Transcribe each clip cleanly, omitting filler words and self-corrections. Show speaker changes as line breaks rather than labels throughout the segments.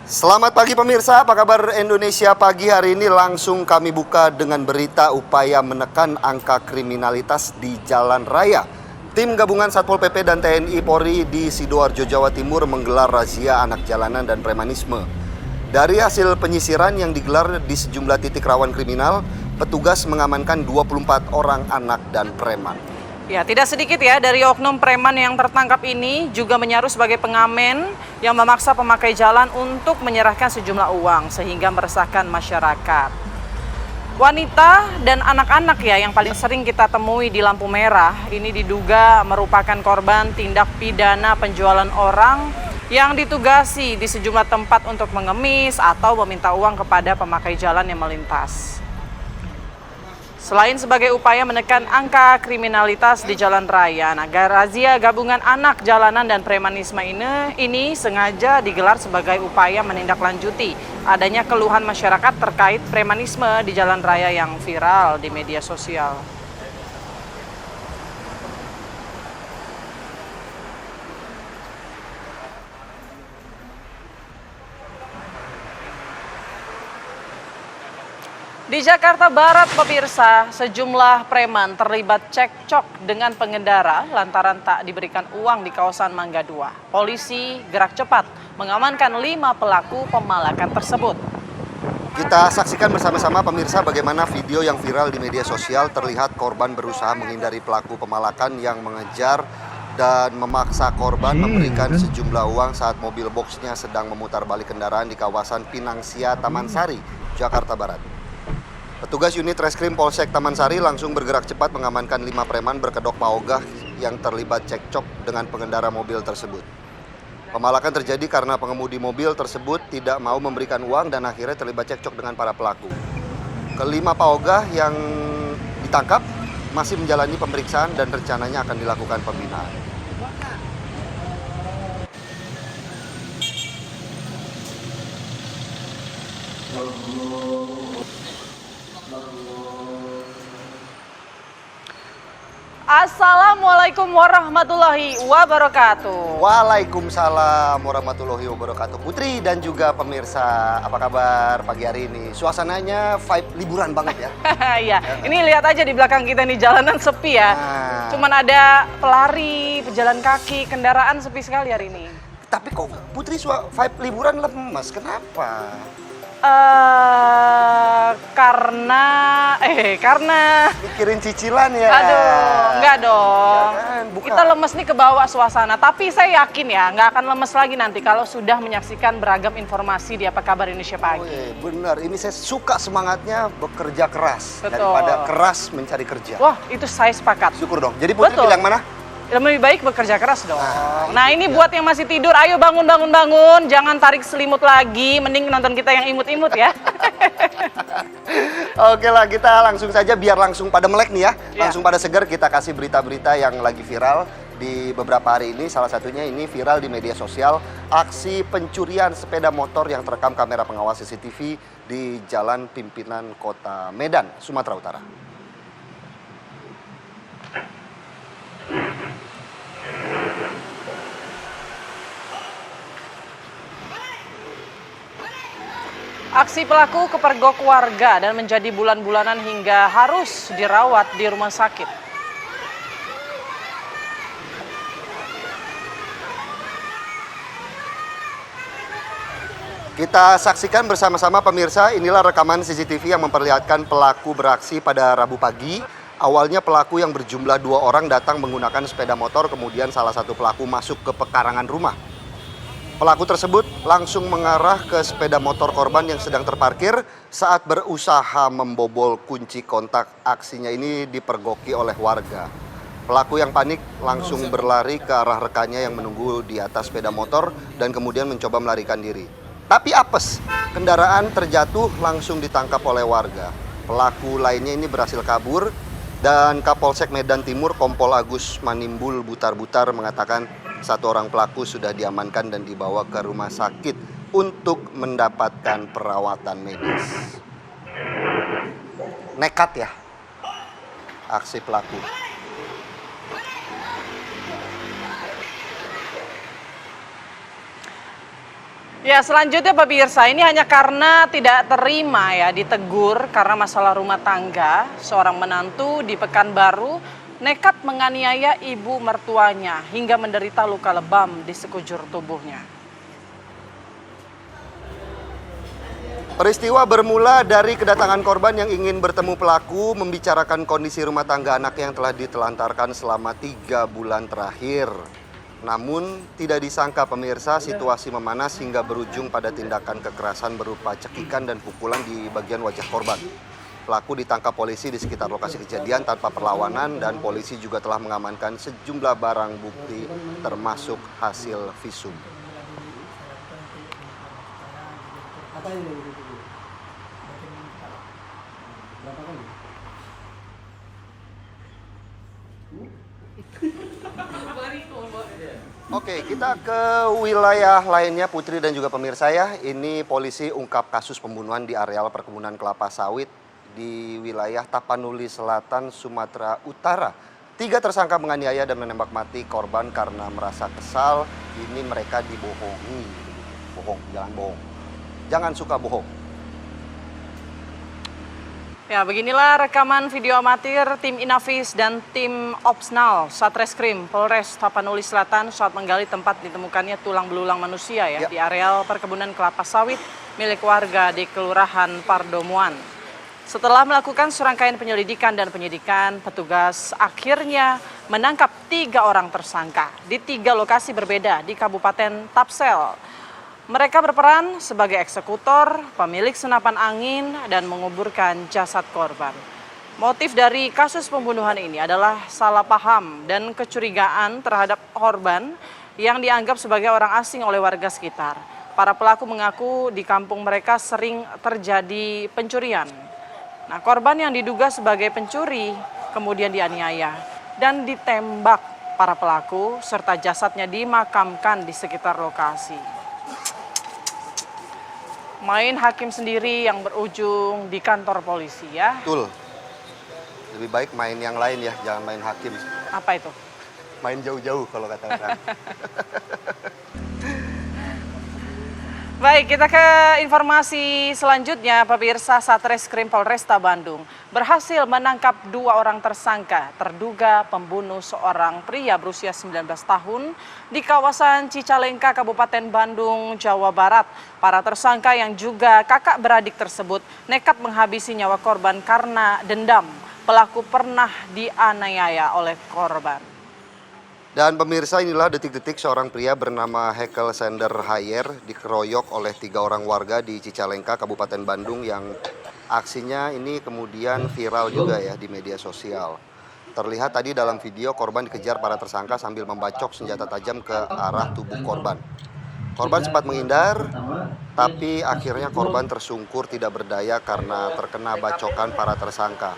Selamat pagi pemirsa, apa kabar Indonesia pagi hari ini? Langsung kami buka dengan berita upaya menekan angka kriminalitas di jalan raya. Tim gabungan Satpol PP dan TNI Polri di Sidoarjo, Jawa Timur menggelar razia anak jalanan dan premanisme. Dari hasil penyisiran yang digelar di sejumlah titik rawan kriminal, petugas mengamankan 24 orang anak dan preman.
Ya, tidak sedikit ya dari oknum preman yang tertangkap ini juga menyaru sebagai pengamen yang memaksa pemakai jalan untuk menyerahkan sejumlah uang sehingga meresahkan masyarakat. Wanita dan anak-anak ya yang paling sering kita temui di lampu merah ini diduga merupakan korban tindak pidana penjualan orang yang ditugasi di sejumlah tempat untuk mengemis atau meminta uang kepada pemakai jalan yang melintas. Selain sebagai upaya menekan angka kriminalitas di jalan raya, razia gabungan anak jalanan dan premanisme ini sengaja digelar sebagai upaya menindaklanjuti adanya keluhan masyarakat terkait premanisme di jalan raya yang viral di media sosial. Di Jakarta Barat, pemirsa, sejumlah preman terlibat cekcok dengan pengendara lantaran tak diberikan uang di kawasan Mangga 2. Polisi gerak cepat mengamankan 5 pelaku pemalakan tersebut.
Kita saksikan bersama-sama pemirsa bagaimana video yang viral di media sosial terlihat korban berusaha menghindari pelaku pemalakan yang mengejar dan memaksa korban memberikan sejumlah uang saat mobil boxnya sedang memutar balik kendaraan di kawasan Pinangsia, Taman Sari, Jakarta Barat. Petugas unit reskrim Polsek Taman Sari langsung bergerak cepat mengamankan 5 preman berkedok paogah yang terlibat cekcok dengan pengendara mobil tersebut. Pemalakan terjadi karena pengemudi mobil tersebut tidak mau memberikan uang dan akhirnya terlibat cekcok dengan para pelaku. Kelima paogah yang ditangkap masih menjalani pemeriksaan dan rencananya akan dilakukan pembinaan.
Assalamualaikum warahmatullahi wabarakatuh.
Waalaikumsalam warahmatullahi wabarakatuh. Putri dan juga pemirsa, apa kabar pagi hari ini? Suasananya vibe liburan banget ya.
Ya, ini lihat aja di belakang kita nih jalanan sepi ya. Cuman ada pelari, pejalan kaki, kendaraan sepi sekali hari ini.
Tapi kok Putri vibe liburan lemas, kenapa?
Karena
mikirin cicilan ya.
Aduh, enggak dong.
Ya kan,
kita lemes nih ke bawah suasana. Tapi saya yakin ya, nggak akan lemes lagi nanti kalau sudah menyaksikan beragam informasi di Apa Kabar Indonesia Pagi.
Benar, ini saya suka semangatnya bekerja keras.
Betul.
Daripada keras mencari kerja.
Wah, itu saya sepakat.
Syukur dong. Jadi Putri pilih yang mana?
Lebih baik bekerja keras dong. Nah ini
dia.
buat yang masih tidur, ayo bangun. Jangan tarik selimut lagi, mending nonton kita yang imut-imut ya.
Oke lah, kita langsung saja biar langsung pada melek nih ya. Langsung pada seger kita kasih berita-berita yang lagi viral di beberapa hari ini. Salah satunya ini viral di media sosial, aksi pencurian sepeda motor yang terekam kamera pengawas CCTV di Jalan Pimpinan Kota Medan, Sumatera Utara.
Aksi pelaku kepergok warga dan menjadi bulan-bulanan hingga harus dirawat di rumah sakit.
Kita saksikan bersama-sama pemirsa, inilah rekaman CCTV yang memperlihatkan pelaku beraksi pada Rabu pagi. Awalnya pelaku yang berjumlah 2 orang datang menggunakan sepeda motor, kemudian salah satu pelaku masuk ke pekarangan rumah. Pelaku tersebut langsung mengarah ke sepeda motor korban yang sedang terparkir saat berusaha membobol kunci kontak. Aksinya ini dipergoki oleh warga. Pelaku yang panik langsung berlari ke arah rekannya yang menunggu di atas sepeda motor dan kemudian mencoba melarikan diri. Tapi apes, kendaraan terjatuh langsung ditangkap oleh warga. Pelaku lainnya ini berhasil kabur dan Kapolsek Medan Timur Kompol Agus Manimbul Butar-Butar mengatakan 1 orang pelaku sudah diamankan dan dibawa ke rumah sakit untuk mendapatkan perawatan medis. Nekat ya aksi pelaku.
Ya, selanjutnya pemirsa, ini hanya karena tidak terima ya ditegur karena masalah rumah tangga, seorang menantu di Pekanbaru nekat menganiaya ibu mertuanya hingga menderita luka lebam di sekujur tubuhnya.
Peristiwa bermula dari kedatangan korban yang ingin bertemu pelaku membicarakan kondisi rumah tangga anak yang telah ditelantarkan selama 3 bulan terakhir. Namun tidak disangka pemirsa situasi memanas hingga berujung pada tindakan kekerasan berupa cekikan dan pukulan di bagian wajah korban. Pelaku ditangkap polisi di sekitar lokasi kejadian tanpa perlawanan dan polisi juga telah mengamankan sejumlah barang bukti termasuk hasil visum. Oke, kita ke wilayah lainnya Putri dan juga pemirsa ya. Ini polisi ungkap kasus pembunuhan di areal perkebunan kelapa sawit di wilayah Tapanuli Selatan, Sumatera Utara. 3 tersangka menganiaya dan menembak mati korban karena merasa kesal. Ini mereka dibohongi. Bohong, jangan bohong. Jangan suka bohong.
Ya, beginilah rekaman video amatir tim Inavis dan tim Opsnal Satreskrim Polres Tapanuli Selatan saat menggali tempat ditemukannya tulang belulang manusia ya di areal perkebunan kelapa sawit milik warga di Kelurahan Pardomuan. Setelah melakukan serangkaian penyelidikan dan penyidikan, petugas akhirnya menangkap 3 orang tersangka di 3 lokasi berbeda di Kabupaten Tapsel. Mereka berperan sebagai eksekutor, pemilik senapan angin, dan menguburkan jasad korban. Motif dari kasus pembunuhan ini adalah salah paham dan kecurigaan terhadap korban yang dianggap sebagai orang asing oleh warga sekitar. Para pelaku mengaku di kampung mereka sering terjadi pencurian. Nah, korban yang diduga sebagai pencuri kemudian dianiaya dan ditembak para pelaku serta jasadnya dimakamkan di sekitar lokasi. Main hakim sendiri yang berujung di kantor polisi ya.
Betul. Lebih baik main yang lain ya, jangan main hakim.
Apa itu?
Main jauh-jauh kalau kata orang.
Baik, kita ke informasi selanjutnya. Pemirsa, Satreskrim Polresta Bandung berhasil menangkap 2 orang tersangka terduga pembunuh seorang pria berusia 19 tahun di kawasan Cicalengka, Kabupaten Bandung, Jawa Barat. Para tersangka yang juga kakak beradik tersebut nekat menghabisi nyawa korban karena dendam. Pelaku pernah dianiaya oleh korban.
Dan pemirsa, inilah detik-detik seorang pria bernama Hekel Sender Hayer dikeroyok oleh 3 orang warga di Cicalengka, Kabupaten Bandung yang aksinya ini kemudian viral juga ya di media sosial. Terlihat tadi dalam video korban dikejar para tersangka sambil membacok senjata tajam ke arah tubuh korban. Korban sempat menghindar, tapi akhirnya korban tersungkur tidak berdaya karena terkena bacokan para tersangka.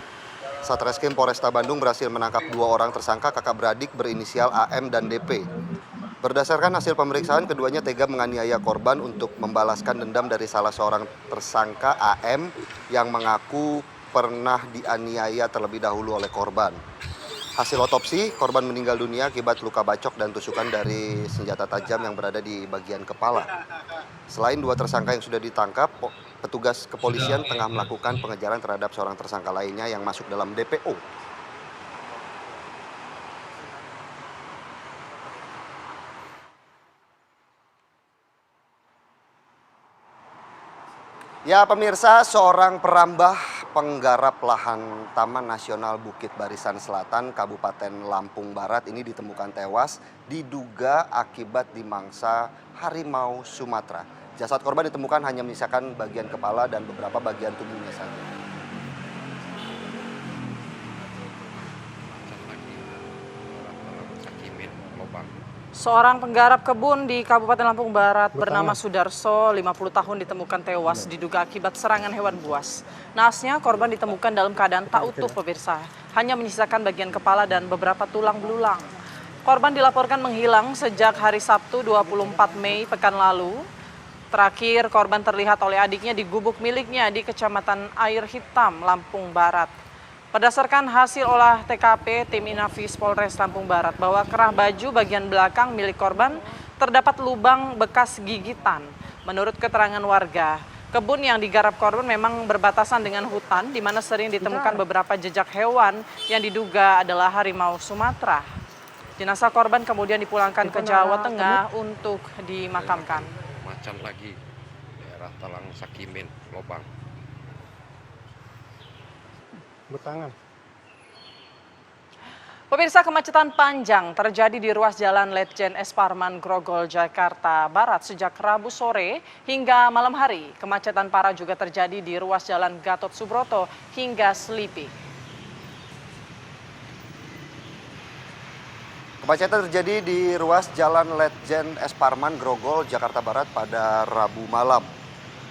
Satreskrim Polresta Bandung berhasil menangkap 2 orang tersangka kakak beradik berinisial AM dan DP. Berdasarkan hasil pemeriksaan, keduanya tega menganiaya korban untuk membalaskan dendam dari salah seorang tersangka AM yang mengaku pernah dianiaya terlebih dahulu oleh korban. Hasil otopsi, korban meninggal dunia akibat luka bacok dan tusukan dari senjata tajam yang berada di bagian kepala. Selain 2 tersangka yang sudah ditangkap, petugas kepolisian tengah melakukan pengejaran terhadap seorang tersangka lainnya yang masuk dalam DPO. Ya pemirsa, seorang perambah penggarap lahan Taman Nasional Bukit Barisan Selatan, Kabupaten Lampung Barat ini ditemukan tewas diduga akibat dimangsa harimau Sumatera. Jasad korban ditemukan hanya menyisakan bagian kepala dan beberapa bagian tubuhnya saja.
Seorang penggarap kebun di Kabupaten Lampung Barat bernama Sudarso, 50 tahun ditemukan tewas diduga akibat serangan hewan buas. Naasnya korban ditemukan dalam keadaan tak utuh pemirsa, hanya menyisakan bagian kepala dan beberapa tulang belulang. Korban dilaporkan menghilang sejak hari Sabtu 24 Mei pekan lalu. Terakhir korban terlihat oleh adiknya di gubuk miliknya di Kecamatan Air Hitam, Lampung Barat. Berdasarkan hasil olah TKP tim Inavis Polres Lampung Barat bahwa kerah baju bagian belakang milik korban terdapat lubang bekas gigitan. Menurut keterangan warga, kebun yang digarap korban memang berbatasan dengan hutan, di mana sering ditemukan beberapa jejak hewan yang diduga adalah harimau Sumatera. Jenazah korban kemudian dipulangkan ke Jawa Tengah untuk dimakamkan.
Macan lagi, daerah Talang Sakimin, Lobang.
Betangan.
Pemirsa, kemacetan panjang terjadi di ruas Jalan Letjen S. Parman, Grogol, Jakarta Barat sejak Rabu sore hingga malam hari. Kemacetan parah juga terjadi di ruas Jalan Gatot Subroto hingga Selipi.
Kemacetan terjadi di ruas Jalan Letjen S. Parman, Grogol, Jakarta Barat pada Rabu malam.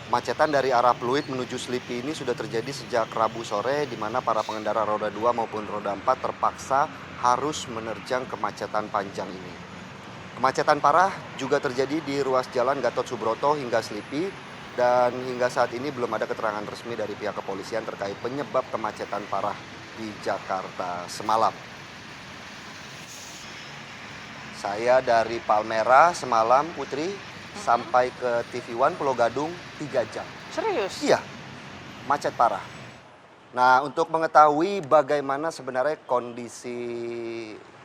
Kemacetan dari arah Pluit menuju Selipi ini sudah terjadi sejak Rabu sore, di mana para pengendara roda 2 maupun roda 4 terpaksa harus menerjang kemacetan panjang ini. Kemacetan parah juga terjadi di ruas Jalan Gatot Subroto hingga Selipi, dan hingga saat ini belum ada keterangan resmi dari pihak kepolisian terkait penyebab kemacetan parah di Jakarta semalam. Saya dari Palmera semalam, Putri, sampai ke TV One Pulau Gadung 3 jam.
Serius?
Iya, macet parah. Nah, untuk mengetahui bagaimana sebenarnya kondisi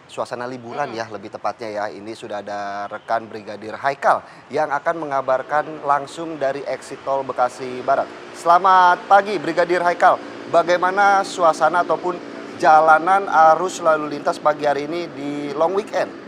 suasana liburan ya, lebih tepatnya ya, ini sudah ada rekan Brigadir Haikal yang akan mengabarkan langsung dari exit tol Bekasi Barat. Selamat pagi Brigadir Haikal, bagaimana suasana ataupun jalanan arus lalu lintas pagi hari ini di long weekend?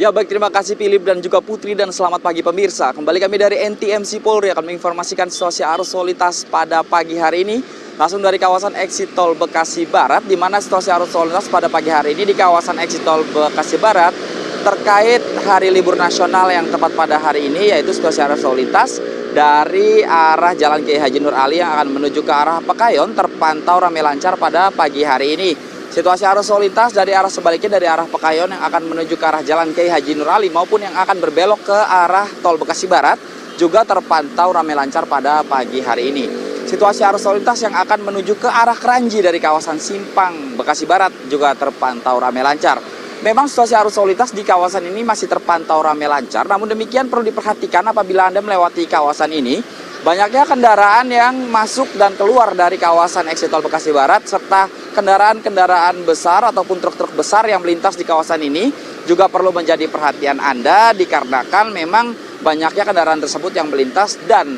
Ya baik, terima kasih Philip dan juga Putri, dan selamat pagi pemirsa. Kembali kami dari NTMC Polri akan menginformasikan situasi arus lalu lintas pada pagi hari ini langsung dari kawasan exit tol Bekasi Barat, di mana situasi arus lalu lintas pada pagi hari ini di kawasan exit tol Bekasi Barat terkait hari libur nasional yang tepat pada hari ini, yaitu situasi arus lalu lintas dari arah Jalan Kiai Haji Nur Ali yang akan menuju ke arah Pekayon terpantau ramai lancar pada pagi hari ini. Situasi arus lalu lintas dari arah sebaliknya dari arah Pekayon yang akan menuju ke arah Jalan Kiai Haji Nur Ali maupun yang akan berbelok ke arah tol Bekasi Barat juga terpantau ramai lancar pada pagi hari ini. Situasi arus lalu lintas yang akan menuju ke arah Kranji dari kawasan Simpang Bekasi Barat juga terpantau ramai lancar. Memang situasi arus lalu lintas di kawasan ini masih terpantau ramai lancar, namun demikian perlu diperhatikan apabila Anda melewati kawasan ini, banyaknya kendaraan yang masuk dan keluar dari kawasan exit tol Bekasi Barat serta kendaraan-kendaraan besar ataupun truk-truk besar yang melintas di kawasan ini juga perlu menjadi perhatian Anda, dikarenakan memang banyaknya kendaraan tersebut yang melintas dan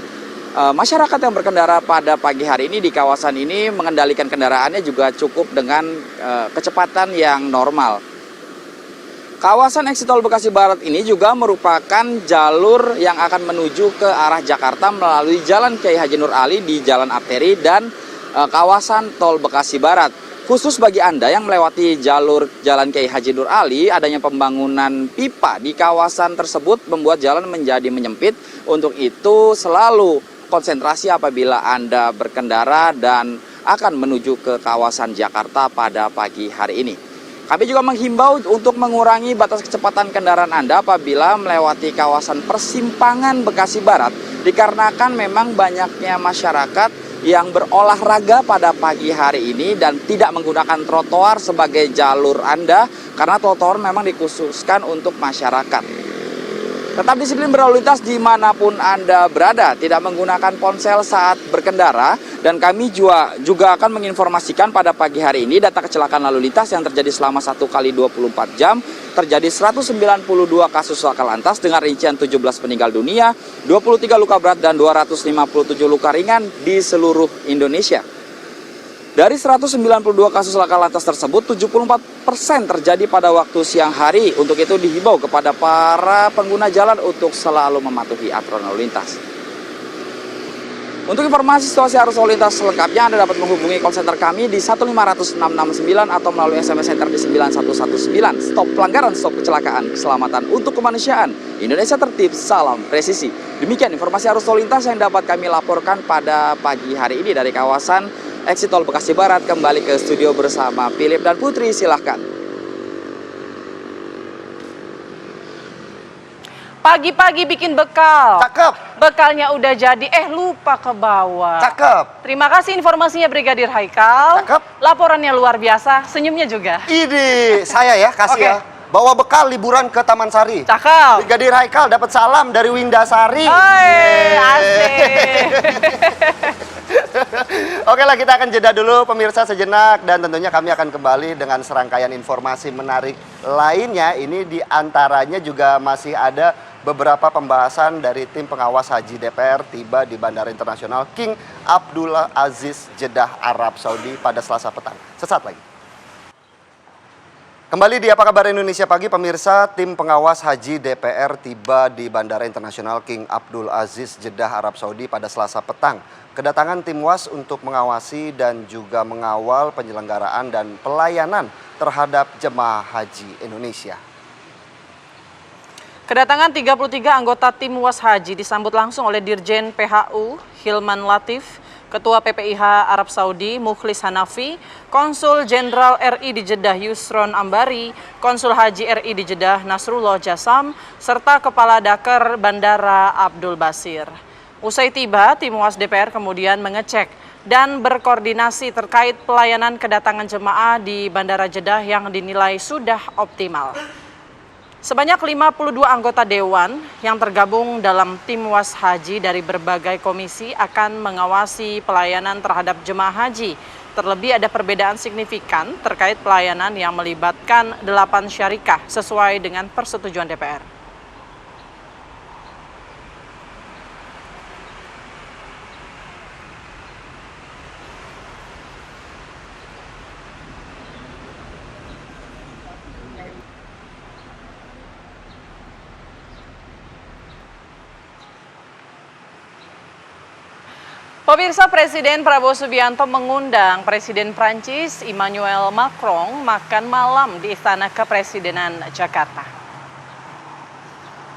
masyarakat yang berkendara pada pagi hari ini di kawasan ini mengendalikan kendaraannya juga cukup dengan kecepatan yang normal. Kawasan exit tol Bekasi Barat ini juga merupakan jalur yang akan menuju ke arah Jakarta melalui Jalan Kiai Haji Nur Ali di Jalan Arteri dan kawasan tol Bekasi Barat. Khusus bagi Anda yang melewati jalur Jalan Kiai Haji Nur Ali, adanya pembangunan pipa di kawasan tersebut membuat jalan menjadi menyempit. Untuk itu selalu konsentrasi apabila Anda berkendara dan akan menuju ke kawasan Jakarta pada pagi hari ini. Kami juga menghimbau untuk mengurangi batas kecepatan kendaraan Anda apabila melewati kawasan persimpangan Bekasi Barat, dikarenakan memang banyaknya masyarakat yang berolahraga pada pagi hari ini dan tidak menggunakan trotoar sebagai jalur Anda, karena trotoar memang dikhususkan untuk masyarakat. Tetap disiplin berlalu lintas dimanapun Anda berada, tidak menggunakan ponsel saat berkendara, dan kami juga akan menginformasikan pada pagi hari ini data kecelakaan lalu lintas yang terjadi selama 1 kali 24 jam, terjadi 192 kasus laka lantas dengan rincian 17 meninggal dunia, 23 luka berat dan 257 luka ringan di seluruh Indonesia. Dari 192 kasus laka lantas tersebut, 74% terjadi pada waktu siang hari. Untuk itu dihimbau kepada para pengguna jalan untuk selalu mematuhi aturan lalu lintas. Untuk informasi situasi arus lalu lintas selengkapnya, Anda dapat menghubungi call center kami di 1500669 atau melalui SMS center di 9119. Stop pelanggaran, stop kecelakaan, keselamatan untuk kemanusiaan. Indonesia tertib, salam presisi. Demikian informasi arus lalu lintas yang dapat kami laporkan pada pagi hari ini dari kawasan exit tol Bekasi Barat. Kembali ke studio bersama Philip dan Putri, silahkan.
Pagi-pagi bikin bekal.
Cakep.
Bekalnya udah jadi, lupa ke bawah.
Cakep.
Terima kasih informasinya Brigadir Haikal.
Cakep.
Laporannya luar biasa, senyumnya juga.
Ini saya ya, kasih
Oke.
ya. Bawa bekal liburan ke Taman Sari.
Cakep.
Brigadir Haikal dapat salam dari Winda Sari.
Hai, asik.
Oke lah, kita akan jeda dulu pemirsa sejenak, dan tentunya kami akan kembali dengan serangkaian informasi menarik lainnya. Ini diantaranya juga masih ada beberapa pembahasan dari tim pengawas haji DPR tiba di Bandara Internasional King Abdullah Aziz Jeddah Arab Saudi pada Selasa petang. Sesaat lagi. Kembali di Apa Kabar Indonesia Pagi, pemirsa, tim pengawas haji DPR tiba di Bandara Internasional King Abdul Aziz Jeddah Arab Saudi pada Selasa petang. Kedatangan tim WAS untuk mengawasi dan juga mengawal penyelenggaraan dan pelayanan terhadap jemaah haji Indonesia.
Kedatangan 33 anggota tim WAS Haji disambut langsung oleh Dirjen PHU Hilman Latif, Ketua PPIH Arab Saudi Mukhlis Hanafi, Konsul Jenderal RI di Jeddah Yusron Ambari, Konsul Haji RI di Jeddah Nasrullah Jasam, serta Kepala Dakar Bandara Abdul Basir. Usai tiba, tim WAS DPR kemudian mengecek dan berkoordinasi terkait pelayanan kedatangan jemaah di Bandara Jeddah yang dinilai sudah optimal. Sebanyak 52 anggota dewan yang tergabung dalam tim WAS Haji dari berbagai komisi akan mengawasi pelayanan terhadap jemaah haji. Terlebih ada perbedaan signifikan terkait pelayanan yang melibatkan 8 syarikah sesuai dengan persetujuan DPR. Pemirsa, Presiden Prabowo Subianto mengundang Presiden Prancis Emmanuel Macron makan malam di Istana Kepresidenan Jakarta.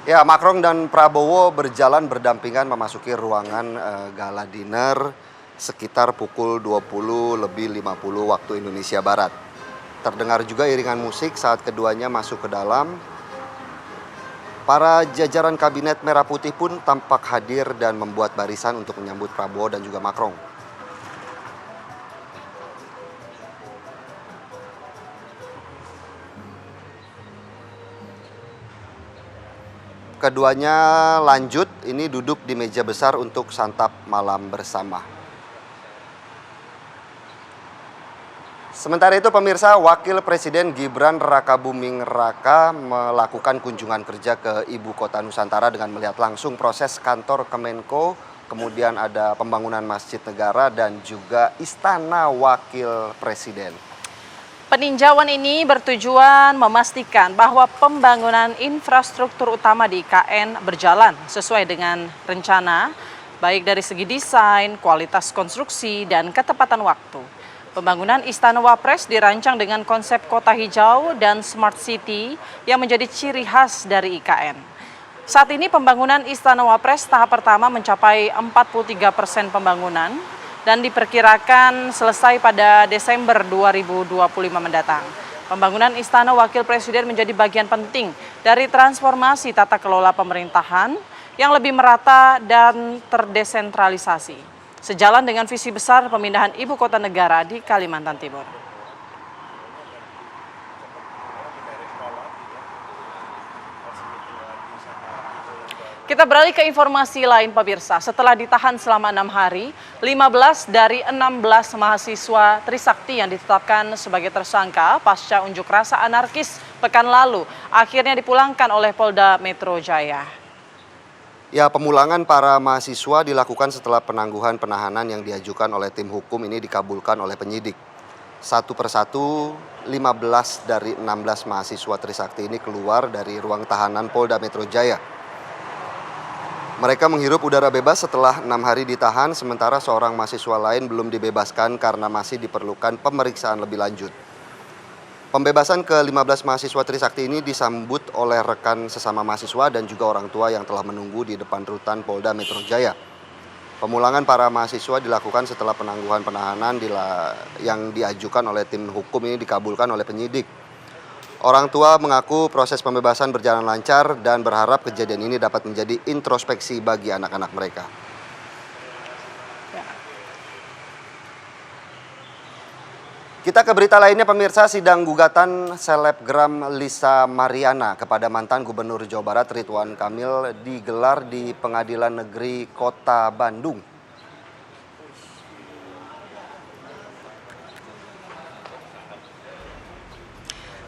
Ya, Macron dan Prabowo berjalan berdampingan memasuki ruangan gala dinner sekitar pukul 20.50 waktu Indonesia Barat. Terdengar juga iringan musik saat keduanya masuk ke dalam. Para jajaran kabinet Merah Putih pun tampak hadir dan membuat barisan untuk menyambut Prabowo dan juga Macron. Keduanya lanjut ini duduk di meja besar untuk santap malam bersama. Sementara itu pemirsa, Wakil Presiden Gibran Rakabuming Raka melakukan kunjungan kerja ke Ibu Kota Nusantara dengan melihat langsung proses kantor Kemenko, kemudian ada pembangunan Masjid Negara dan juga Istana Wakil Presiden.
Peninjauan ini bertujuan memastikan bahwa pembangunan infrastruktur utama di IKN berjalan sesuai dengan rencana, baik dari segi desain, kualitas konstruksi, dan ketepatan waktu. Pembangunan Istana Wapres dirancang dengan konsep kota hijau dan smart city yang menjadi ciri khas dari IKN. Saat ini pembangunan Istana Wapres tahap pertama mencapai 43% pembangunan dan diperkirakan selesai pada Desember 2025 mendatang. Pembangunan Istana Wakil Presiden menjadi bagian penting dari transformasi tata kelola pemerintahan yang lebih merata dan terdesentralisasi. Sejalan dengan visi besar pemindahan ibu kota negara di Kalimantan Timur. Kita beralih ke informasi lain pemirsa. Setelah ditahan selama 6 hari, 15 dari 16 mahasiswa Trisakti yang ditetapkan sebagai tersangka pasca unjuk rasa anarkis pekan lalu akhirnya dipulangkan oleh Polda Metro Jaya.
Ya, pemulangan para mahasiswa dilakukan setelah penangguhan penahanan yang diajukan oleh tim hukum ini dikabulkan oleh penyidik. Satu persatu, 15 dari 16 mahasiswa Trisakti ini keluar dari ruang tahanan Polda Metro Jaya. Mereka menghirup udara bebas setelah 6 hari ditahan, sementara seorang mahasiswa lain belum dibebaskan karena masih diperlukan pemeriksaan lebih lanjut. Pembebasan ke-15 mahasiswa Trisakti ini disambut oleh rekan sesama mahasiswa dan juga orang tua yang telah menunggu di depan rutan Polda Metro Jaya. Pemulangan para mahasiswa dilakukan setelah penangguhan penahanan yang diajukan oleh tim hukum ini dikabulkan oleh penyidik. Orang tua mengaku proses pembebasan berjalan lancar dan berharap kejadian ini dapat menjadi introspeksi bagi anak-anak mereka. Kita ke berita lainnya pemirsa, sidang gugatan selebgram Lisa Mariana kepada mantan Gubernur Jawa Barat Ridwan Kamil digelar di Pengadilan Negeri Kota Bandung.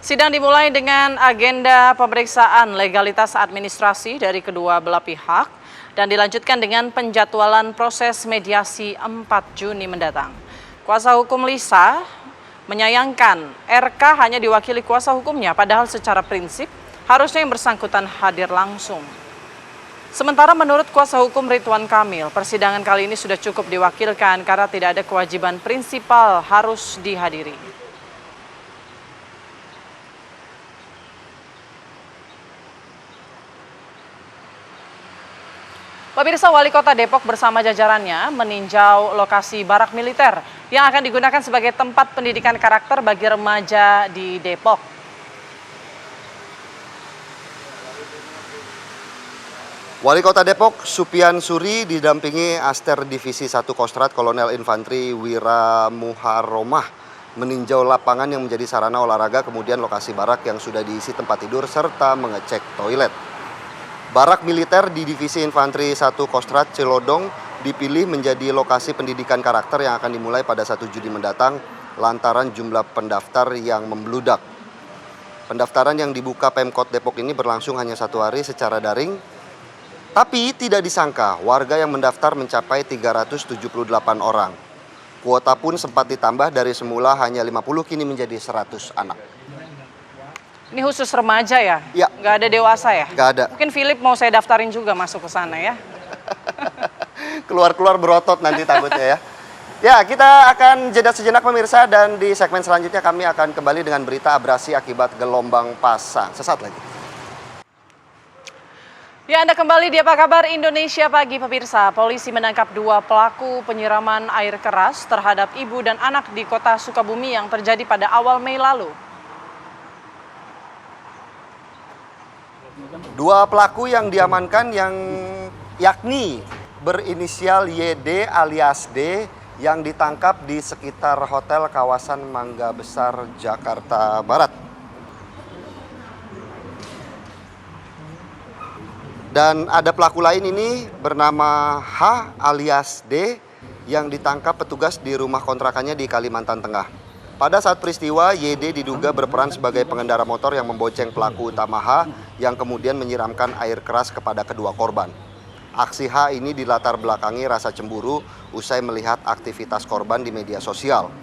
Sidang dimulai dengan agenda pemeriksaan legalitas administrasi dari kedua belah pihak dan dilanjutkan dengan penjadwalan proses mediasi 4 Juni mendatang. Kuasa hukum Lisa menyayangkan RK hanya diwakili kuasa hukumnya, padahal secara prinsip harusnya yang bersangkutan hadir langsung. Sementara menurut kuasa hukum Ridwan Kamil, persidangan kali ini sudah cukup diwakilkan karena tidak ada kewajiban prinsipal harus dihadiri. Pemirsa, Wali Kota Depok bersama jajarannya meninjau lokasi barak militer yang akan digunakan sebagai tempat pendidikan karakter bagi remaja di Depok.
Wali Kota Depok, Supian Suri, didampingi Aster Divisi 1 Kostrat Kolonel Infantri Wira Muharomah meninjau lapangan yang menjadi sarana olahraga, kemudian lokasi barak yang sudah diisi tempat tidur, serta mengecek toilet. Barak militer di Divisi Infantri 1 Kostrat Celodong dipilih menjadi lokasi pendidikan karakter yang akan dimulai pada 1 Juni mendatang lantaran jumlah pendaftar yang membludak. Pendaftaran yang dibuka Pemkot Depok ini berlangsung hanya 1 hari secara daring, tapi tidak disangka warga yang mendaftar mencapai 378 orang. Kuota pun sempat ditambah dari semula hanya 50 kini menjadi 100 anak.
Ini khusus remaja ya?
Ya.
Nggak ada dewasa ya?
Nggak ada.
Mungkin Philip mau saya daftarin juga masuk ke sana ya?
Keluar-keluar berotot nanti takutnya ya. Ya, kita akan jeda sejenak pemirsa dan di segmen selanjutnya kami akan kembali dengan berita abrasi akibat gelombang pasang. Sesaat lagi.
Ya, Anda kembali di Apa Kabar Indonesia Pagi pemirsa. Polisi menangkap 2 pelaku penyiraman air keras terhadap ibu dan anak di kota Sukabumi yang terjadi pada awal Mei lalu.
2 pelaku yang diamankan yakni berinisial YD alias D yang ditangkap di sekitar hotel kawasan Mangga Besar, Jakarta Barat. Dan ada pelaku lain ini bernama H alias D yang ditangkap petugas di rumah kontrakannya di Kalimantan Tengah. Pada saat peristiwa, YD diduga berperan sebagai pengendara motor yang membonceng pelaku utama H yang kemudian menyiramkan air keras kepada kedua korban. Aksi H ini dilatar belakangi rasa cemburu usai melihat aktivitas korban di media sosial.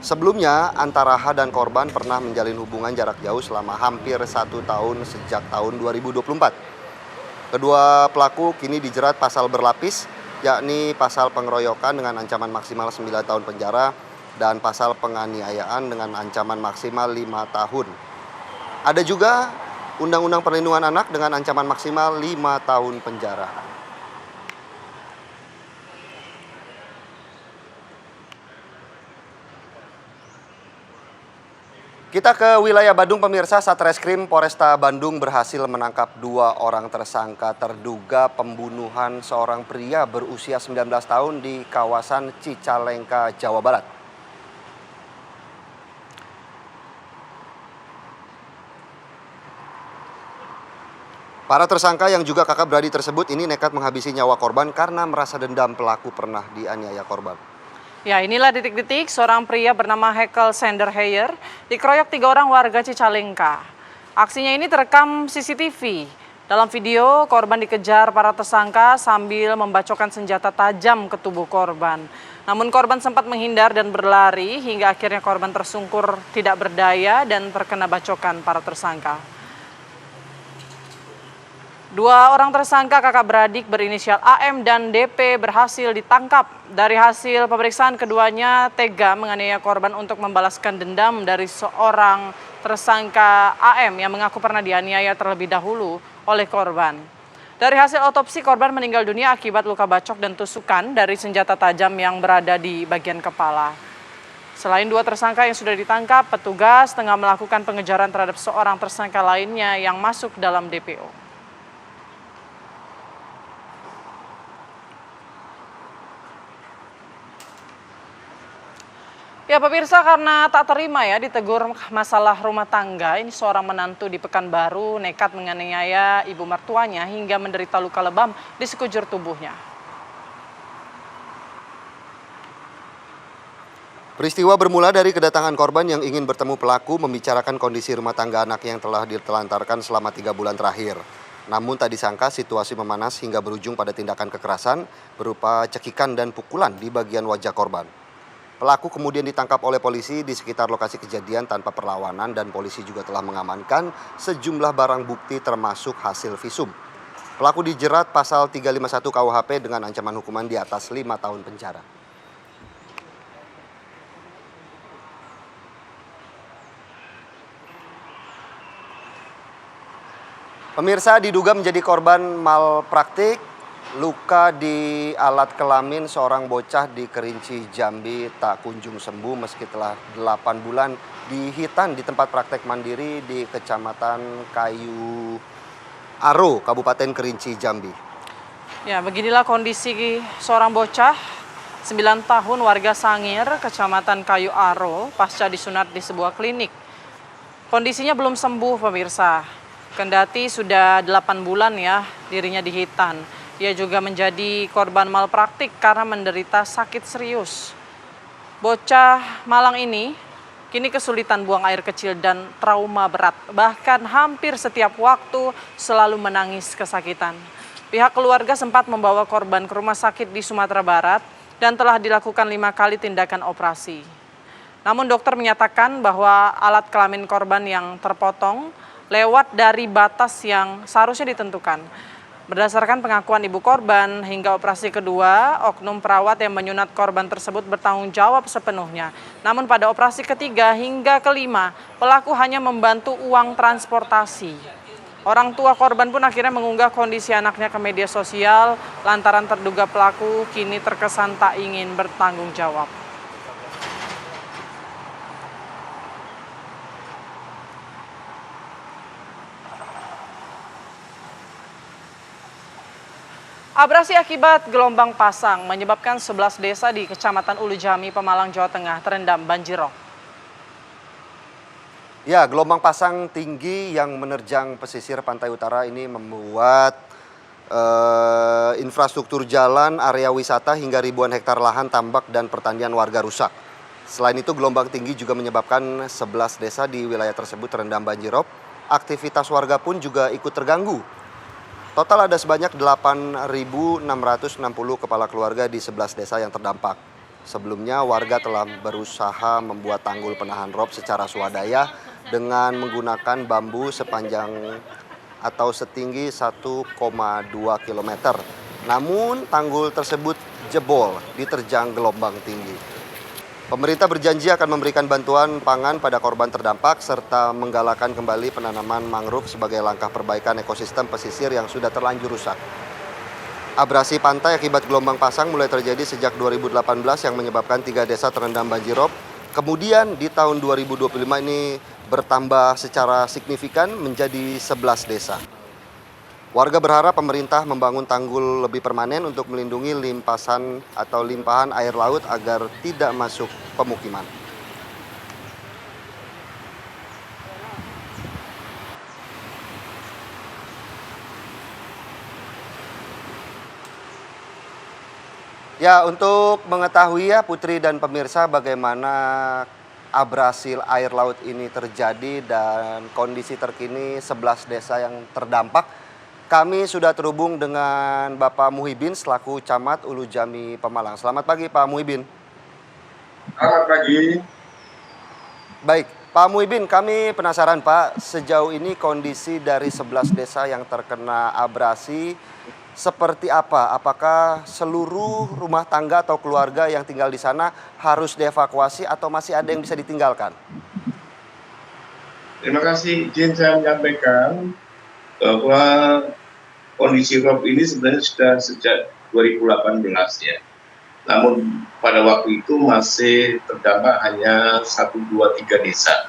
Sebelumnya, antara H dan korban pernah menjalin hubungan jarak jauh selama hampir 1 tahun sejak tahun 2024. Kedua pelaku kini dijerat pasal berlapis, yakni pasal pengeroyokan dengan ancaman maksimal 9 tahun penjara dan pasal penganiayaan dengan ancaman maksimal 5 tahun. Ada juga Undang-Undang Perlindungan Anak dengan ancaman maksimal 5 tahun penjara. Kita ke wilayah Bandung pemirsa, Satreskrim Polresta Bandung berhasil menangkap 2 orang tersangka terduga pembunuhan seorang pria berusia 19 tahun di kawasan Cicalengka, Jawa Barat. Para tersangka yang juga kakak beradik tersebut ini nekat menghabisi nyawa korban karena merasa dendam pelaku pernah dianiaya korban.
Ya, inilah detik-detik seorang pria bernama Hekel Senderheyer dikeroyok 3 orang warga Cicalengka. Aksinya ini terekam CCTV. Dalam video, korban dikejar para tersangka sambil membacokkan senjata tajam ke tubuh korban. Namun korban sempat menghindar dan berlari hingga akhirnya korban tersungkur tidak berdaya dan terkena bacokan para tersangka. 2 orang tersangka kakak beradik berinisial AM dan DP berhasil ditangkap. Dari hasil pemeriksaan keduanya tega menganiaya korban untuk membalaskan dendam dari seorang tersangka AM yang mengaku pernah dianiaya terlebih dahulu oleh korban. Dari hasil otopsi, korban meninggal dunia akibat luka bacok dan tusukan dari senjata tajam yang berada di bagian kepala. Selain 2 tersangka yang sudah ditangkap, petugas tengah melakukan pengejaran terhadap seorang tersangka lainnya yang masuk dalam DPO. Ya pemirsa, karena tak terima ya ditegur masalah rumah tangga, ini seorang menantu di Pekanbaru nekat menganiaya ibu mertuanya hingga menderita luka lebam di sekujur tubuhnya.
Peristiwa bermula dari kedatangan korban yang ingin bertemu pelaku membicarakan kondisi rumah tangga anaknya yang telah ditelantarkan selama 3 bulan terakhir. Namun tak disangka situasi memanas hingga berujung pada tindakan kekerasan berupa cekikan dan pukulan di bagian wajah korban. Pelaku kemudian ditangkap oleh polisi di sekitar lokasi kejadian tanpa perlawanan dan polisi juga telah mengamankan sejumlah barang bukti termasuk hasil visum. Pelaku dijerat pasal 351 KUHP dengan ancaman hukuman di atas 5 tahun penjara. Pemirsa, diduga menjadi korban malpraktik, luka di alat kelamin seorang bocah di Kerinci, Jambi tak kunjung sembuh meski telah 8 bulan dihitan di tempat praktek mandiri di Kecamatan Kayu Aro, Kabupaten Kerinci, Jambi.
Ya, beginilah kondisi seorang bocah 9 tahun warga Sangir, Kecamatan Kayu Aro, pasca disunat di sebuah klinik. Kondisinya belum sembuh pemirsa, kendati sudah 8 bulan ya dirinya dihitan. Ia juga menjadi korban malpraktik karena menderita sakit serius. Bocah Malang ini kini kesulitan buang air kecil dan trauma berat. Bahkan hampir setiap waktu selalu menangis kesakitan. Pihak keluarga sempat membawa korban ke rumah sakit di Sumatera Barat dan telah dilakukan 5 kali tindakan operasi. Namun dokter menyatakan bahwa alat kelamin korban yang terpotong lewat dari batas yang seharusnya ditentukan. Berdasarkan pengakuan ibu korban, hingga operasi kedua, oknum perawat yang menyunat korban tersebut bertanggung jawab sepenuhnya. Namun pada operasi ketiga hingga kelima, pelaku hanya membantu uang transportasi. Orang tua korban pun akhirnya mengunggah kondisi anaknya ke media sosial, lantaran terduga pelaku kini terkesan tak ingin bertanggung jawab. Abrasi akibat gelombang pasang menyebabkan 11 desa di Kecamatan Ulu Jami, Pemalang, Jawa Tengah terendam banjirop.
Ya, gelombang pasang tinggi yang menerjang pesisir pantai utara ini membuat infrastruktur jalan, area wisata hingga ribuan hektar lahan tambak dan pertanian warga rusak. Selain itu, gelombang tinggi juga menyebabkan 11 desa di wilayah tersebut terendam banjirop. Aktivitas warga pun juga ikut terganggu. Total ada sebanyak 8.660 kepala keluarga di 11 desa yang terdampak. Sebelumnya warga telah berusaha membuat tanggul penahan rob secara swadaya dengan menggunakan bambu sepanjang atau setinggi 1,2 km. Namun tanggul tersebut jebol diterjang gelombang tinggi. Pemerintah berjanji akan memberikan bantuan pangan pada korban terdampak serta menggalakkan kembali penanaman mangrove sebagai langkah perbaikan ekosistem pesisir yang sudah terlanjur rusak. Abrasi pantai akibat gelombang pasang mulai terjadi sejak 2018 yang menyebabkan 3 desa terendam banjirop. Kemudian di tahun 2025 ini bertambah secara signifikan menjadi 11 desa. Warga berharap pemerintah membangun tanggul lebih permanen untuk melindungi limpasan atau limpahan air laut agar tidak masuk pemukiman. Ya, untuk mengetahui ya Putri dan pemirsa bagaimana abrasi air laut ini terjadi dan kondisi terkini 11 desa yang terdampak, kami sudah terhubung dengan Bapak Muhibin selaku Camat Ulu Jami, Pemalang. Selamat pagi Pak Muhibin.
Selamat pagi.
Baik, Pak Muhibin, kami penasaran Pak, sejauh ini kondisi dari 11 desa yang terkena abrasi seperti apa? Apakah seluruh rumah tangga atau keluarga yang tinggal di sana harus dievakuasi atau masih ada yang bisa ditinggalkan?
Terima kasih, izin saya menyampaikan bahwa kondisi rob ini sebenarnya sudah sejak 2018 ya. namun pada waktu itu masih terdampak hanya 1, 2, 3 desa.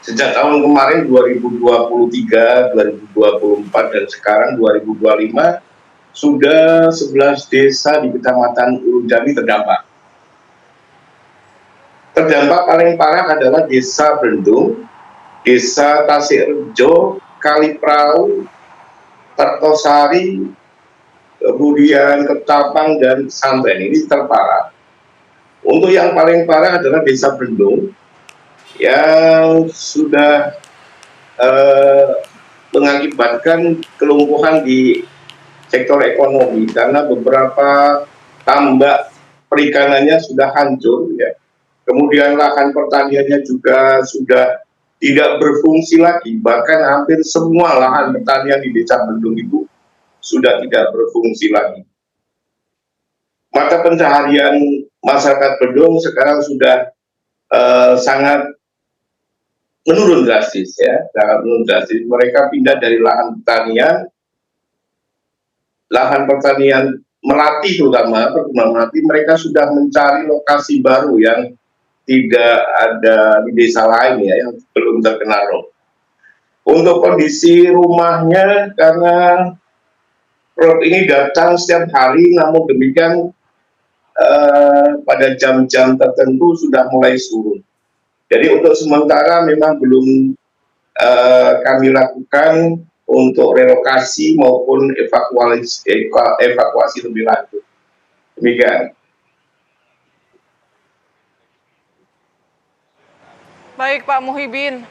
Sejak tahun kemarin 2023, 2024 dan sekarang 2025 sudah 11 desa di Kecamatan Ulujami terdampak. Terdampak paling parah adalah Desa Bendung, Desa Tasik-Rejo, Kaliprau, Tertosari, kemudian Ketapang dan Santren. Ini terparah. Untuk yang paling parah adalah Desa Bendung yang sudah mengakibatkan kelumpuhan di sektor ekonomi karena beberapa tambak perikanannya sudah hancur, ya. Kemudian lahan pertaniannya juga sudah tidak berfungsi lagi, bahkan hampir semua lahan pertanian di Desa Bendung itu sudah tidak berfungsi lagi. Mata pencaharian masyarakat Bendung sekarang sudah sangat menurun drastis, ya, sangat menurun drastis. Mereka pindah dari lahan pertanian melati, terutama perkebunan melati. Mereka sudah mencari lokasi baru yang tidak ada di desa lain, ya, yang belum terkena rob. Untuk kondisi rumahnya, karena rob ini datang setiap hari, namun demikian pada jam-jam tertentu sudah mulai surut. Jadi untuk sementara memang belum kami lakukan untuk relokasi maupun evakuasi lebih lanjut. Demikian.
Baik Pak Muhibin,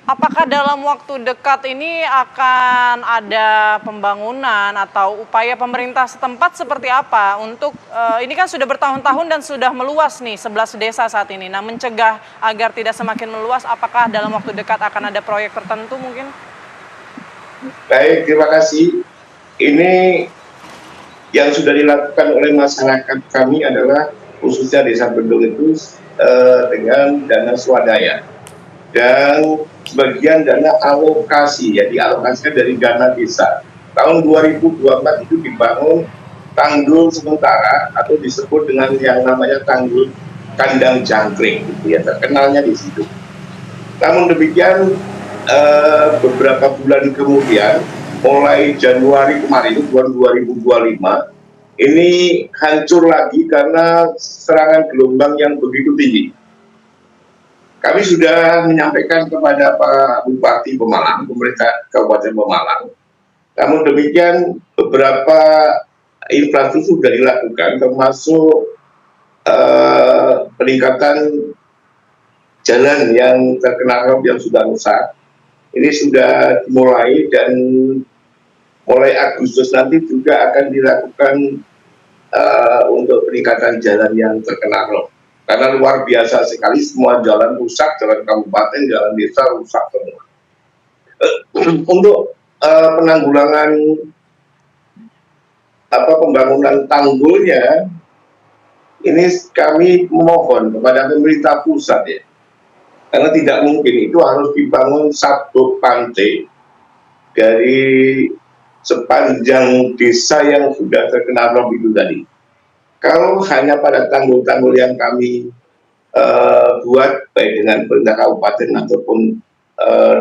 apakah dalam waktu dekat ini akan ada pembangunan atau upaya pemerintah setempat seperti apa untuk ini kan sudah bertahun-tahun dan sudah meluas nih 11 desa saat ini. Nah, mencegah agar tidak semakin meluas, apakah dalam waktu dekat akan ada proyek tertentu mungkin?
Baik, terima kasih. Ini yang sudah dilakukan oleh masyarakat kami adalah khususnya Desa Bendung itu dengan dana swadaya. Dan sebagian dana alokasi, ya, dialokasikan dari dana desa. Tahun 2024 itu dibangun tanggul sementara atau disebut dengan yang namanya tanggul kandang jangkrik, gitu ya, terkenalnya di situ. Namun demikian beberapa bulan kemudian, mulai Januari kemarin, bulan 2025, ini hancur lagi karena serangan gelombang yang begitu tinggi. Kami sudah menyampaikan kepada Pak Bupati Pemalang, pemerintah Kabupaten Pemalang. Namun demikian beberapa infrastruktur sudah dilakukan, termasuk peningkatan jalan yang terkena rob yang sudah rusak. Ini sudah dimulai dan mulai Agustus nanti juga akan dilakukan untuk peningkatan jalan yang terkena rob. Karena luar biasa sekali, semua jalan rusak, jalan kabupaten, jalan desa rusak semua. Untuk penanggulangan pembangunan tanggulnya, ini kami memohon kepada pemerintah pusat, ya, karena tidak mungkin itu harus dibangun satu pantai dari sepanjang desa yang sudah terkena rob itu tadi. Kalau hanya pada tanggul-tanggul yang kami buat, baik dengan pemerintah kabupaten ataupun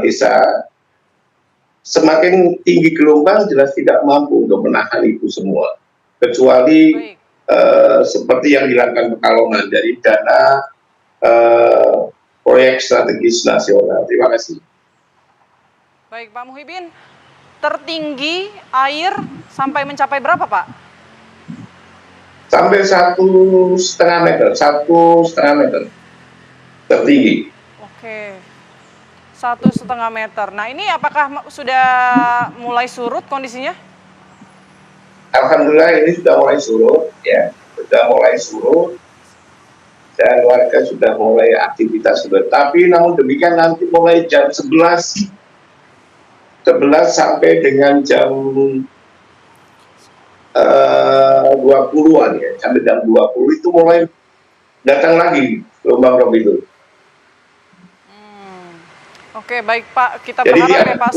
desa, semakin tinggi gelombang jelas tidak mampu untuk menahan itu semua. Kecuali seperti yang dilakukan Pekalongan dari dana proyek strategis nasional. Terima kasih.
Baik Pak Muhibin, tertinggi air sampai mencapai berapa Pak?
Sampai 1,5 meter, 1,5 meter tertinggi.
Oke, 1,5 meter. Nah, ini apakah sudah mulai surut kondisinya?
Alhamdulillah ini sudah mulai surut, ya, sudah mulai surut dan warga sudah mulai aktivitas surut. Tapi namun demikian nanti mulai jam 11 sampai dengan jam 20-an, ya, sampai jam 20 itu mulai datang lagi gelombang rob itu.
Oke, baik Pak, kita
Jadi
berharap ya Pak,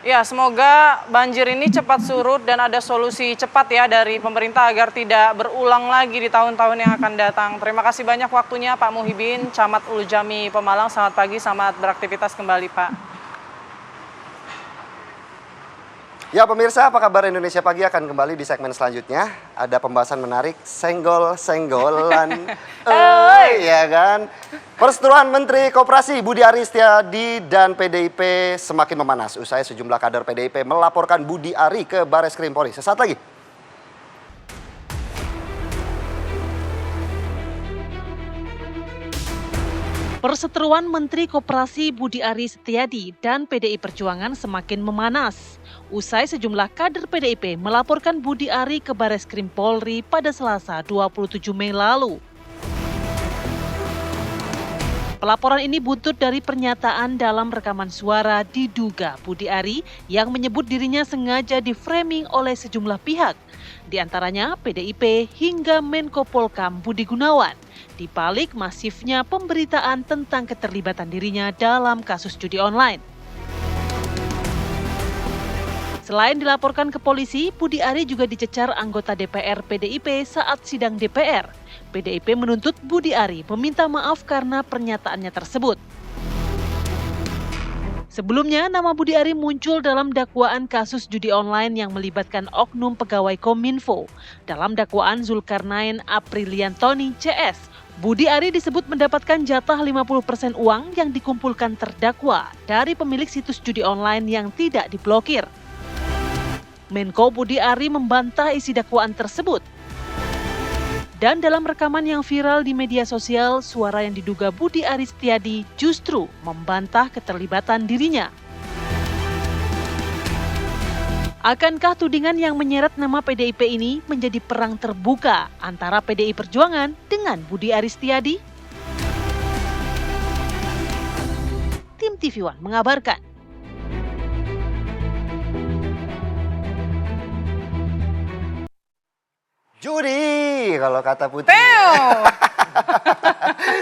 Ya, semoga banjir ini cepat surut dan ada solusi cepat ya dari pemerintah agar tidak berulang lagi di tahun-tahun yang akan datang. Terima kasih banyak waktunya Pak Muhibin, Camat Ulu Jami Pemalang. Selamat pagi, selamat beraktivitas kembali Pak.
Ya pemirsa, apa kabar? Indonesia Pagi akan kembali di segmen selanjutnya. Ada pembahasan menarik, senggol-senggolan. Ya kan? Perseteruan Menteri Koperasi Budi Ari Setiadi dan PDIP semakin memanas. Usai sejumlah kader PDIP melaporkan Budi Ari ke Bareskrim Polri. Sesaat lagi.
Perseteruan Menteri Koperasi Budi Ari Setiadi dan PDI Perjuangan semakin memanas. Usai sejumlah kader PDIP melaporkan Budi Ari ke Bareskrim Polri pada Selasa 27 Mei lalu. Pelaporan ini buntut dari pernyataan dalam rekaman suara diduga Budi Ari yang menyebut dirinya sengaja di-framing oleh sejumlah pihak, di antaranya PDIP hingga Menko Polkam Budi Gunawan, di balik masifnya pemberitaan tentang keterlibatan dirinya dalam kasus judi online. Selain dilaporkan ke polisi, Budi Ari juga dicecar anggota DPR PDIP saat sidang DPR. PDIP menuntut Budi Ari meminta maaf karena pernyataannya tersebut. Sebelumnya, nama Budi Ari muncul dalam dakwaan kasus judi online yang melibatkan oknum pegawai Kominfo. Dalam dakwaan Zulkarnain Apriliantoni CS, Budi Ari disebut mendapatkan jatah 50% uang yang dikumpulkan terdakwa dari pemilik situs judi online yang tidak diblokir. Menko Budi Ari membantah isi dakwaan tersebut. Dan dalam rekaman yang viral di media sosial, suara yang diduga Budi Ari Setiadi justru membantah keterlibatan dirinya. Akankah tudingan yang menyeret nama PDIP ini menjadi perang terbuka antara PDI Perjuangan dengan Budi Ari Setiadi? Tim TV One mengabarkan.
Judi, kalau kata Putri.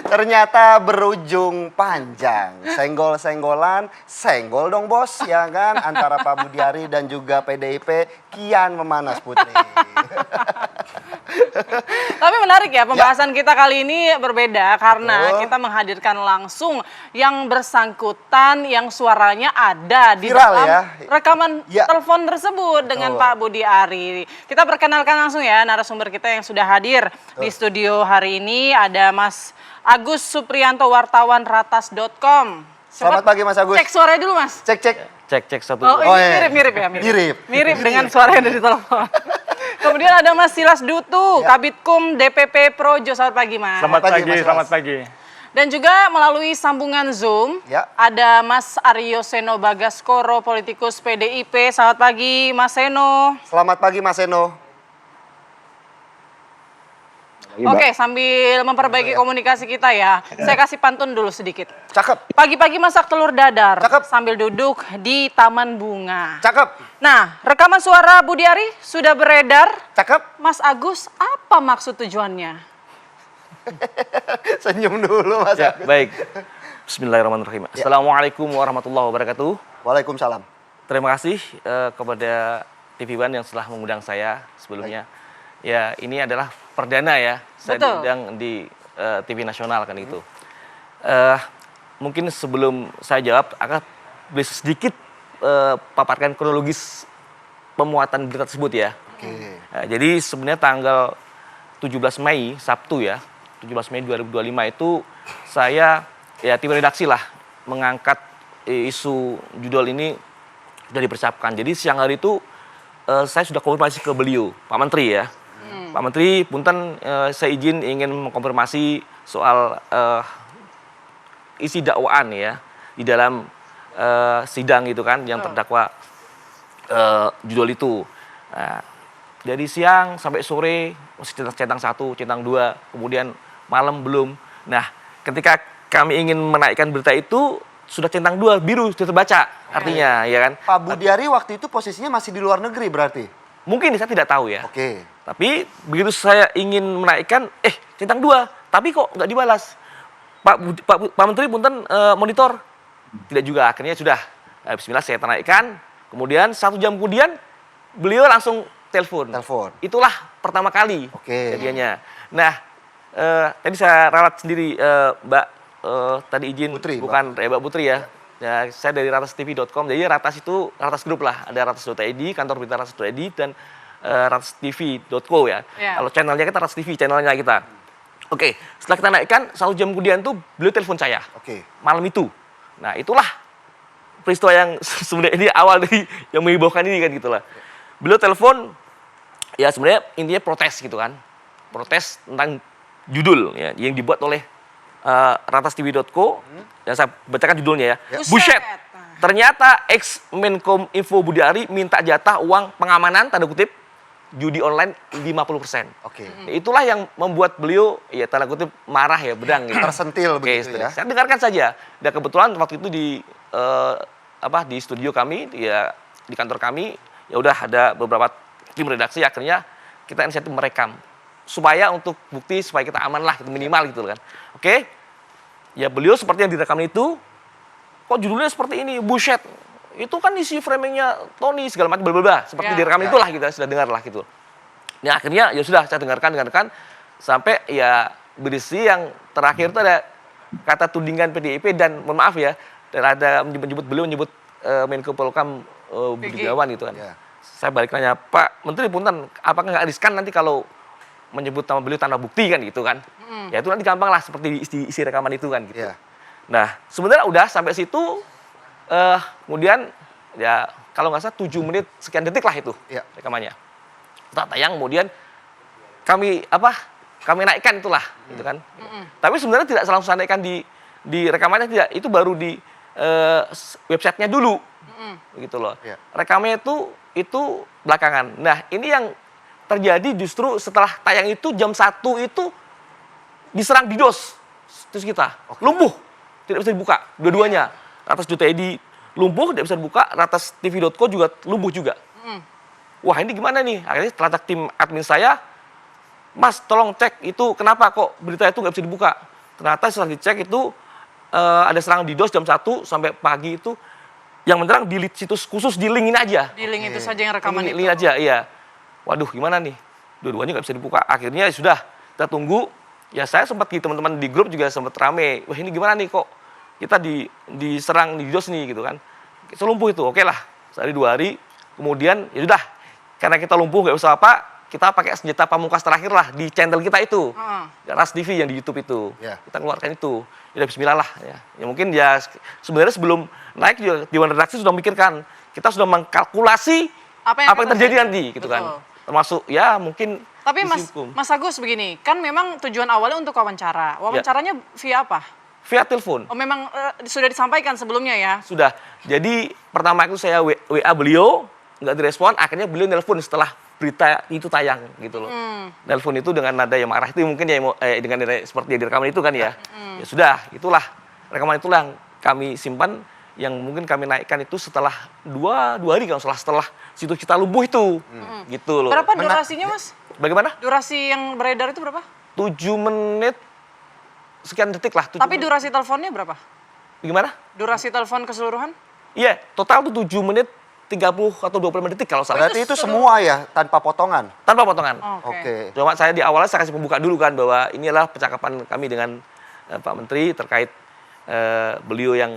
Ternyata berujung panjang. Senggol-senggolan, senggol dong bos, ya kan? Antara Pak Budi Ari dan juga PDIP kian memanas Putri.
Tapi menarik ya, pembahasan kita kali ini berbeda karena kita menghadirkan langsung yang bersangkutan yang suaranya ada di
Viral,
dalam
ya?
rekaman telepon tersebut dengan Pak Budi Ari. Kita perkenalkan langsung ya narasumber kita yang sudah hadir di studio hari ini. Ada Mas Agus Supriyanto, wartawan ratas.com.
Selamat pagi Mas Agus.
Cek suaranya dulu Mas.
Cek satu.
Oh, ini
iya.
mirip ya?
Mirip.
Mirip dengan suara yang ada di telepon. Kemudian ada Mas Silas Dutu, Kabitkum DPP Projo. Selamat pagi Mas.
Selamat pagi.
Dan juga melalui sambungan Zoom, ada Mas Aryo Seno Bagaskoro, politikus PDIP. Selamat pagi Mas Seno.
Selamat pagi Mas Seno.
Oke, sambil memperbaiki komunikasi kita ya, saya kasih pantun dulu sedikit.
Cakep.
Pagi-pagi masak telur dadar,
Cakep.
sambil duduk di taman bunga.
Cakep.
Nah, rekaman suara Budi Ari sudah beredar.
Cakep.
Mas Agus, apa maksud tujuannya?
Senyum dulu Mas
Ya,
Agus.
baik. Bismillahirrahmanirrahim. Assalamualaikum warahmatullahi wabarakatuh.
Waalaikumsalam.
Terima kasih kepada TV One yang telah mengundang saya sebelumnya. Ya, ini adalah perdana ya, saya
Betul.
diundang di TV nasional kan itu. Mungkin sebelum saya jawab, akan boleh sedikit paparkan kronologis pemuatan berita tersebut ya. Jadi sebenarnya tanggal 17 Mei, Sabtu ya, 17 Mei 2025 itu saya ya tim redaksi lah mengangkat isu judul ini sudah dipersiapkan. Jadi siang hari itu saya sudah konfirmasi ke beliau, Pak Menteri ya. Pak Menteri, punten saya izin ingin mengkonfirmasi soal isi dakwaan ya di dalam sidang itu kan yang terdakwa judul itu. Nah, dari siang sampai sore masih centang 1, centang 2, kemudian malam belum. Nah, ketika kami ingin menaikkan berita itu sudah centang 2 biru sudah terbaca artinya ya kan.
Pak Budi Ari waktu itu posisinya masih di luar negeri berarti?
Mungkin saya tidak tahu ya.
Oke.
Tapi begitu saya ingin menaikkan, centang 2, tapi kok nggak dibalas. Pak Menteri punten monitor. Tidak juga, akhirnya sudah. Bismillah saya naikkan, Kemudian 1 jam kemudian beliau langsung telepon. Itulah pertama kali kejadiannya. Nah, tadi saya ralat sendiri, Mbak, tadi izin
Putri,
bukan Mbak Putri ya. Ya, saya dari ratastv.com. Jadi Ratas itu Ratas Group lah. Ada ratas.id, kantor berita ratas.id dan ratastv.co ya. Kalau channelnya kita Ratas TV, channelnya kita. Oke, setelah kita naikkan 1 jam kemudian tuh beliau telepon saya. Malam itu. Nah, itulah peristiwa yang sebenarnya ini awal dari yang menghebohkan ini kan gitulah. Beliau telepon ya sebenarnya intinya protes gitu kan. Protes tentang judul ya yang dibuat oleh ratastv.co. Yang saya bacakan judulnya ya. Buset. Ternyata ex Menkom Info Budi Ari minta jatah uang pengamanan tanda kutip judi online 50%. Itulah yang membuat beliau ya tanda kutip marah ya, bedang gitu.
Tersentil begitu ya.
Saya dengarkan saja. Dan kebetulan waktu itu di di studio kami ya, di kantor kami ya udah ada beberapa tim redaksi, akhirnya kita inisiatif merekam supaya untuk bukti supaya kita aman lah gitu, minimal gitu kan. Ya beliau seperti yang direkam itu, kok judulnya seperti ini, buset. Itu kan isi framingnya Tony segala macam bla seperti direkam itulah kita sudah dengar lah gitu. Nah akhirnya ya sudah saya dengarkan sampai ya berisi yang terakhir itu ada kata tudingan PDIP dan mohon maaf ya, dan ada beliau menyebut Menko Polhukam Budi Gunawan gitu kan. Saya balik nanya, Pak Menteri punten, apakah nggak riskan nanti kalau menyebut nama beliau tanpa bukti kan gitu kan? Ya itu nanti gampang lah seperti isi rekaman itu kan gitu. Nah sebenarnya udah sampai situ, kemudian ya kalau nggak salah 7 menit sekian detik lah itu rekamannya. Setelah tayang kemudian kami naikkan itulah gitu kan. Tapi sebenarnya tidak langsung naikkan di rekamannya, tidak, itu baru di websitenya dulu gitu loh. Rekamannya itu belakangan. Nah ini yang terjadi justru setelah tayang itu jam 1 itu diserang DDoS terus kita lumpuh, tidak bisa dibuka dua-duanya. Ratas.id lumpuh, tidak bisa dibuka, ratastv.co juga lumpuh juga. Wah ini gimana nih? Akhirnya setelah tim admin saya, Mas tolong cek itu kenapa kok berita itu nggak bisa dibuka. Ternyata setelah dicek itu ada serangan DDoS jam 1 sampai pagi itu, yang menyerang di situs khusus di link ini aja.
Di link itu saja yang rekaman itu.
Link aja, iya. Waduh gimana nih? Dua-duanya nggak bisa dibuka. Akhirnya ya sudah, kita tunggu. Ya saya sempat di teman-teman di grup juga sempat rame. Wah ini gimana nih kok kita diserang di DDoS nih gitu kan. Selumpuh itu, oke lah. Sehari 2 hari, kemudian ya sudah. Karena kita lumpuh nggak usah apa, kita pakai senjata pamungkas terakhir lah di channel kita itu. Ras TV yang di YouTube itu. Kita keluarkan itu. Ya bismillah lah ya. Ya mungkin ya sebenarnya sebelum naik juga Dewan Redaksi sudah memikirkan. Kita sudah mengkalkulasi apa yang terjadi nanti gitu kan. Termasuk ya mungkin.
Tapi Mas Agus begini, kan memang tujuan awalnya untuk wawancara. Wawancaranya via apa?
Via telepon.
Oh memang sudah disampaikan sebelumnya ya?
Sudah. Jadi pertama itu saya WA beliau, nggak direspon, akhirnya beliau nelpon setelah berita itu tayang gitu loh. Nelpon itu dengan nada yang marah itu mungkin ya dengan nada seperti yang direkaman itu kan ya. Ya sudah, itulah rekaman itulah yang kami simpan, yang mungkin kami naikkan itu setelah dua hari kalau setelah situs kita lumpuh itu. Gitu loh.
Berapa durasinya Mas?
Bagaimana?
Durasi yang beredar itu berapa?
7 menit sekian detik lah.
Tapi durasi teleponnya berapa?
Gimana?
Durasi telepon keseluruhan?
Iya, total tuh 7 menit 30 atau 20 detik kalau salah.
Berarti itu semua ya, tanpa potongan?
Tanpa potongan.
Oke.
Cuma saya di awalnya saya kasih pembuka dulu kan, bahwa inilah percakapan kami dengan Pak Menteri terkait beliau yang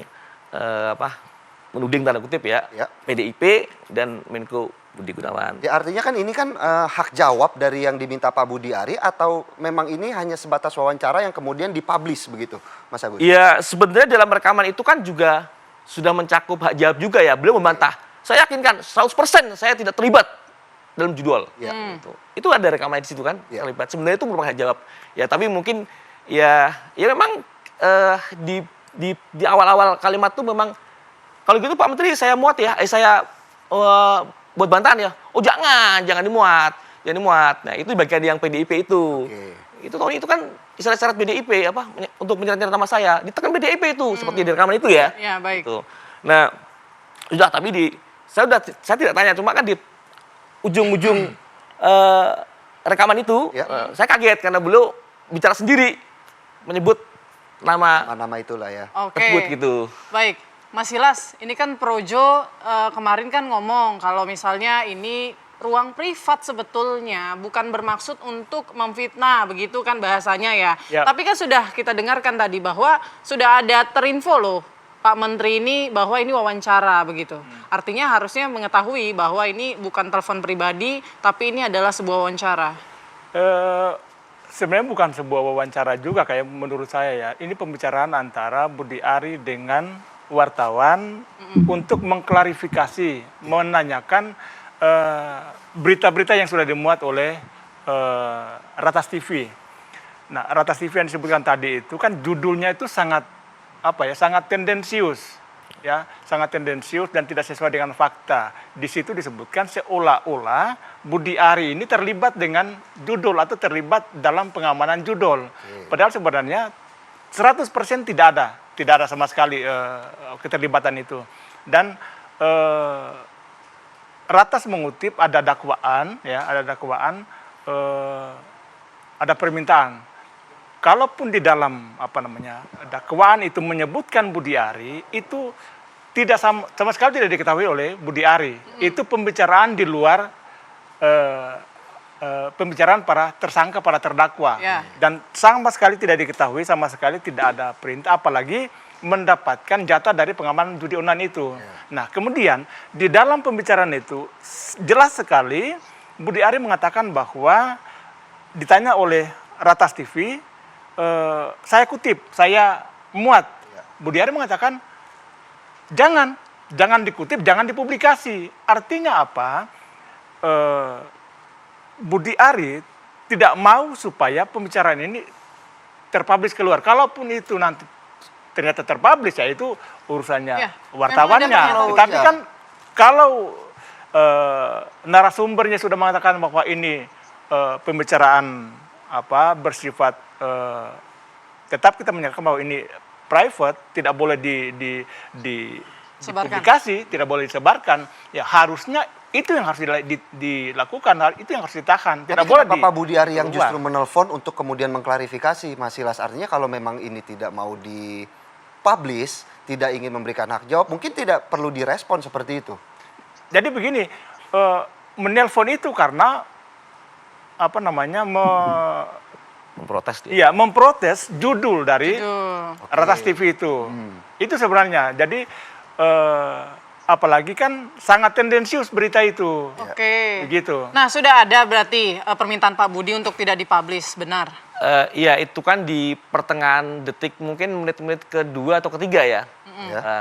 menuding tanda kutip ya, PDIP dan Menko Budi Gunawan.
Ya artinya kan ini kan hak jawab dari yang diminta Pak Budi Ari, atau memang ini hanya sebatas wawancara yang kemudian dipublish begitu, Mas Agus?
Iya, sebenarnya dalam rekaman itu kan juga sudah mencakup hak jawab juga ya. Beliau membantah. Saya yakin kan 100% saya tidak terlibat dalam judul. Itu ada rekaman di situ kan, terlibat. Sebenarnya itu merupakan hak jawab. Ya tapi mungkin ya memang di awal-awal kalimat tuh memang kalau gitu Pak Menteri saya muat ya, saya buat bantahan ya. Oh jangan dimuat, jangan dimuat. Nah itu bagian yang PDIP itu. Itu Tony itu kan syarat PDIP untuk menyeret nama saya, ditekan PDIP itu seperti di rekaman itu ya.
Ya baik.
Gitu. Nah sudah, tapi saya tidak tanya, cuma kan di ujung-ujung rekaman itu saya kaget karena beliau bicara sendiri menyebut nama
itulah ya.
tersebut gitu.
Baik. Mas Silas, ini kan Projo kemarin kan ngomong kalau misalnya ini ruang privat sebetulnya, bukan bermaksud untuk memfitnah, begitu kan bahasanya ya.
Ya.
Tapi kan sudah kita dengarkan tadi bahwa sudah ada terinfo loh Pak Menteri ini bahwa ini wawancara begitu. Artinya harusnya mengetahui bahwa ini bukan telepon pribadi, tapi ini adalah sebuah wawancara.
Sebenarnya bukan sebuah wawancara juga kayak menurut saya ya. Ini pembicaraan antara Budi Ari dengan wartawan untuk mengklarifikasi, menanyakan berita-berita yang sudah dimuat oleh Ratas TV. Nah, Ratas TV yang disebutkan tadi itu kan judulnya itu sangat sangat tendensius, ya, sangat tendensius dan tidak sesuai dengan fakta. Di situ disebutkan seolah-olah Budi Ari ini terlibat dengan judul atau terlibat dalam pengamanan judul. Padahal sebenarnya 100% tidak ada sama sekali keterlibatan itu. Dan Ratas mengutip ada dakwaan, ya, ada permintaan. Kalaupun di dalam dakwaan itu menyebutkan Budi Ari, itu tidak sama sekali tidak diketahui oleh Budi Ari. Itu pembicaraan di luar pembicaraan para tersangka, para terdakwa.
Ya.
Dan sama sekali tidak diketahui, sama sekali tidak ada perintah, apalagi mendapatkan jatah dari pengamanan judi online itu. Nah, kemudian di dalam pembicaraan itu jelas sekali Budi Ari mengatakan bahwa ditanya oleh Ratas TV, saya kutip, saya muat. Budi Ari mengatakan jangan dikutip, jangan dipublikasi. Artinya apa? Budi Ari tidak mau supaya pembicaraan ini terpublish keluar. Kalaupun itu nanti ternyata terpublish, ya itu urusannya wartawannya. Tetapi kan kalau narasumbernya sudah mengatakan bahwa ini pembicaraan bersifat tetap kita menyatakan bahwa ini private, tidak boleh dipublikasi, tidak boleh disebarkan, ya harusnya itu yang harus dilakukan, itu yang harus ditahan. Tidak boleh
Bapak Budi Ari yang justru menelpon untuk kemudian mengklarifikasi, Mas Silas. Artinya kalau memang ini tidak mau dipublish, tidak ingin memberikan hak jawab, mungkin tidak perlu direspon seperti itu.
Jadi begini, menelpon itu karena
Memprotes dia.
Iya, memprotes judul dari Ratas TV itu. Itu sebenarnya. Jadi apalagi kan sangat tendensius berita itu.
Oke.
Begitu.
Nah, sudah ada berarti permintaan Pak Budi untuk tidak dipublish, benar?
Iya, itu kan di pertengahan detik, mungkin menit-menit kedua atau ketiga ya.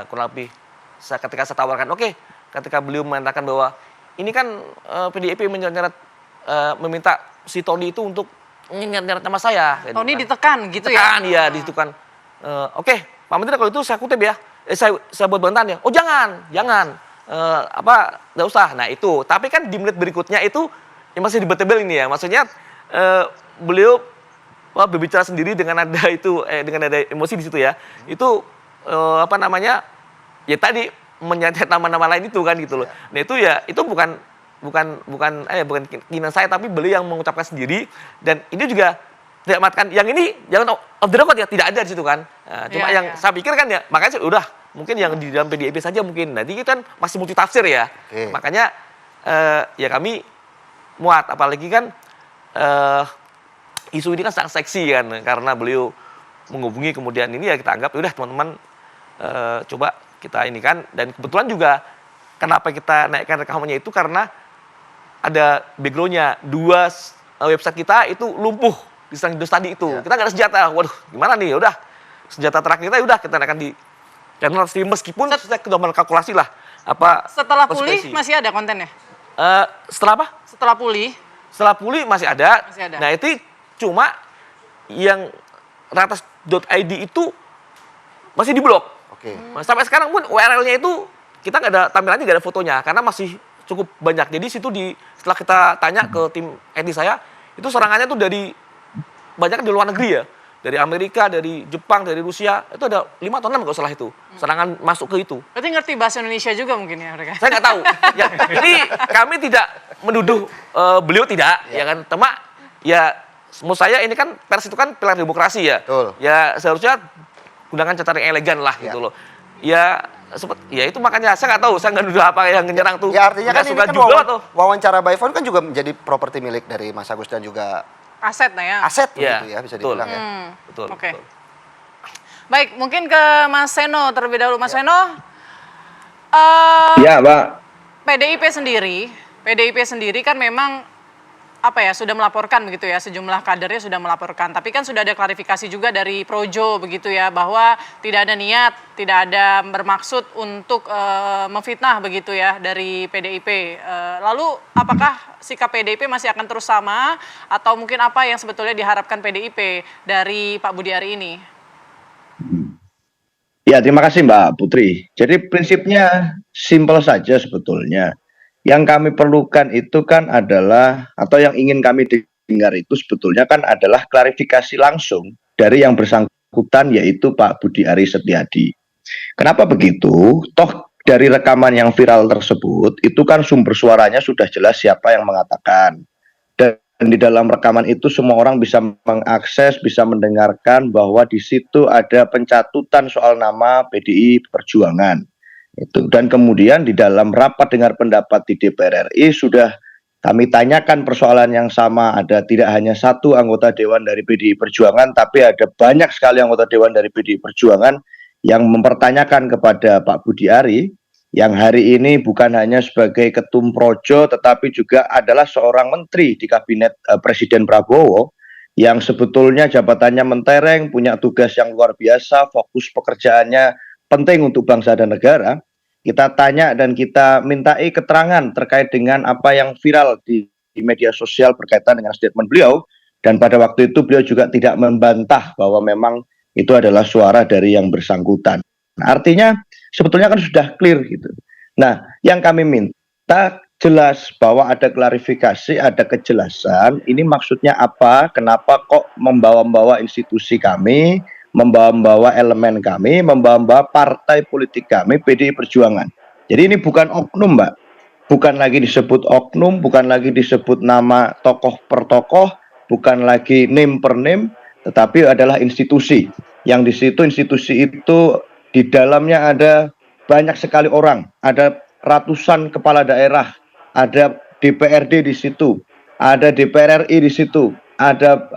Kurang lebih. Ketika saya tawarkan, ketika beliau mengatakan bahwa ini kan PDIP meminta si Tony itu untuk nyeret nama saya.
Tony ditekan gitu
ya? Ditekan,
ya?
ditekan. Pak Menteri kalau itu saya kutip ya. Saya buat bantahan ya. Oh jangan. Nggak usah. Nah itu. Tapi kan di menit berikutnya itu yang masih debatable ini ya. Maksudnya beliau berbicara sendiri dengan ada emosi di situ ya. Itu ya tadi menyantet nama-nama lain itu kan gitu loh. Nah itu ya itu bukan keinginan saya, tapi beliau yang mengucapkan sendiri. Dan ini juga tidak mengatakan yang ini jangan off the record ya, tidak ada di situ kan. Cuma saya pikir kan ya, makanya udah mungkin yang di dalam PDIP saja mungkin. Nanti kita kan masih multi tafsir ya. Makanya ya kami muat, apalagi kan isu ini kan sangat seksi kan, karena beliau menghubungi kemudian ini ya kita anggap udah teman-teman coba kita ini kan. Dan kebetulan juga kenapa kita naikkan rekamannya itu karena ada background-nya, 2 website kita itu lumpuh di serang tadi itu. Kita nggak ada senjata. Waduh, gimana nih? Udah senjata terakhir kita udah kita naikkan di channel stream, meskipun kita sudah mengkalkulasi lah
setelah pulih masih ada kontennya?
Setelah apa?
Setelah pulih.
Setelah pulih masih ada.
Masih ada.
Nah itu cuma yang ratas.id itu masih diblok. Sampai sekarang pun URL-nya itu kita nggak ada tampilannya, nggak ada fotonya karena masih cukup banyak. Jadi situ setelah kita tanya ke tim IT saya, itu serangannya tuh banyak di luar negeri ya. Dari Amerika, dari Jepang, dari Rusia, itu ada 5 atau 6 kalau salah itu. Serangan masuk ke itu.
Berarti ngerti bahasa Indonesia juga mungkin ya mereka?
Saya nggak tahu. Ya, ini kami tidak menuduh beliau tidak, ya kan. Ya menurut saya ini kan pers itu kan pilar demokrasi ya.
Betul.
Ya seharusnya gunakan cara yang elegan lah gitu loh. Ya Ya itu makanya saya nggak tahu, saya nggak nuduh apa yang nyerang tuh.
Ya artinya kan
Nggak
ini
suka
kan
juga atau
wawancara by phone kan juga menjadi properti milik dari Mas Agus dan juga
Aset nah ya.
aset
Iya,
begitu ya bisa
betul.
dibilang ya.
betul.
Oke.
betul.
Baik, mungkin ke Mas Seno terlebih dahulu. Mas Seno, eh,
Ya, Pak.
PDIP sendiri kan memang apa ya sudah melaporkan begitu ya, sejumlah kadernya sudah melaporkan. Tapi kan sudah ada klarifikasi juga dari Projo begitu ya, bahwa tidak ada niat, tidak ada bermaksud untuk memfitnah begitu ya dari PDIP. Lalu apakah sikap PDIP masih akan terus sama atau mungkin apa yang sebetulnya diharapkan PDIP dari Pak Budi Ari ini?
Ya, terima kasih Mbak Putri. Jadi prinsipnya simpel saja sebetulnya. Yang kami perlukan itu kan adalah, atau yang ingin kami dengar itu sebetulnya kan adalah klarifikasi langsung dari yang bersangkutan, yaitu Pak Budi Ari Setiadi. Kenapa begitu? Toh dari rekaman yang viral tersebut, itu kan sumber suaranya sudah jelas siapa yang mengatakan. Dan di dalam rekaman itu semua orang bisa mengakses, bisa mendengarkan bahwa di situ ada pencatutan soal nama PDI Perjuangan. Itu. Dan kemudian di dalam rapat dengar pendapat di DPR RI sudah kami tanyakan persoalan yang sama. Ada tidak hanya satu anggota Dewan dari PDI Perjuangan, tapi ada banyak sekali anggota Dewan dari PDI Perjuangan yang mempertanyakan kepada Pak Budi Ari, yang hari ini bukan hanya sebagai ketum Projo, tetapi juga adalah seorang menteri di kabinet Presiden Prabowo, yang sebetulnya jabatannya mentereng, punya tugas yang luar biasa, fokus pekerjaannya penting untuk bangsa dan negara. Kita tanya dan kita mintai keterangan terkait dengan apa yang viral di media sosial berkaitan dengan statement beliau, dan pada waktu itu beliau juga tidak membantah bahwa memang itu adalah suara dari yang bersangkutan. Nah, artinya sebetulnya kan sudah clear gitu. Nah, yang kami minta jelas bahwa ada klarifikasi, ada kejelasan. Ini maksudnya apa? Kenapa kok membawa-bawa institusi kami, membawa-bawa elemen kami, membawa-bawa partai politik kami, PDI Perjuangan. Jadi ini bukan oknum, Mbak. Bukan lagi disebut oknum, bukan lagi disebut nama tokoh per tokoh, bukan lagi name per name, tetapi adalah institusi. Yang di situ institusi itu di dalamnya ada banyak sekali orang, ada ratusan kepala daerah, ada DPRD di situ, ada DPR RI di situ, ada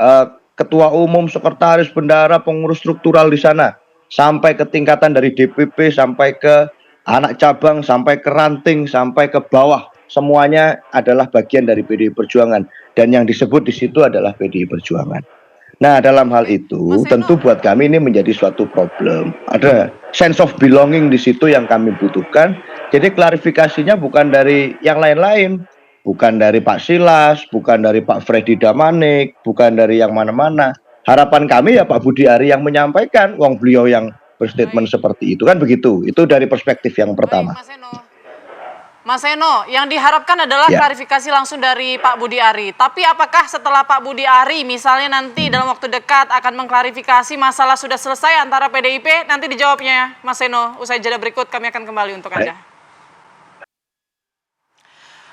ketua umum, sekretaris, bendahara, pengurus struktural di sana, sampai ke tingkatan dari DPP, sampai ke anak cabang, sampai ke ranting, sampai ke bawah, semuanya adalah bagian dari PDI Perjuangan, dan yang disebut di situ adalah PDI Perjuangan. Nah, dalam hal itu tentu buat kami ini menjadi suatu problem. Ada sense of belonging di situ yang kami butuhkan. Jadi klarifikasinya bukan dari yang lain-lain, bukan dari Pak Silas, bukan dari Pak Freddy Damanik, bukan dari yang mana-mana. Harapan kami ya Pak Budi Ari yang menyampaikan, wong beliau yang berstatement seperti itu, kan begitu. Itu dari perspektif yang pertama.
Mas Seno, yang diharapkan adalah klarifikasi langsung dari Pak Budi Ari. Tapi apakah setelah Pak Budi Ari misalnya nanti dalam waktu dekat akan mengklarifikasi masalah sudah selesai antara PDIP, nanti dijawabnya Mas Seno. Usai jeda berikut kami akan kembali untuk Anda.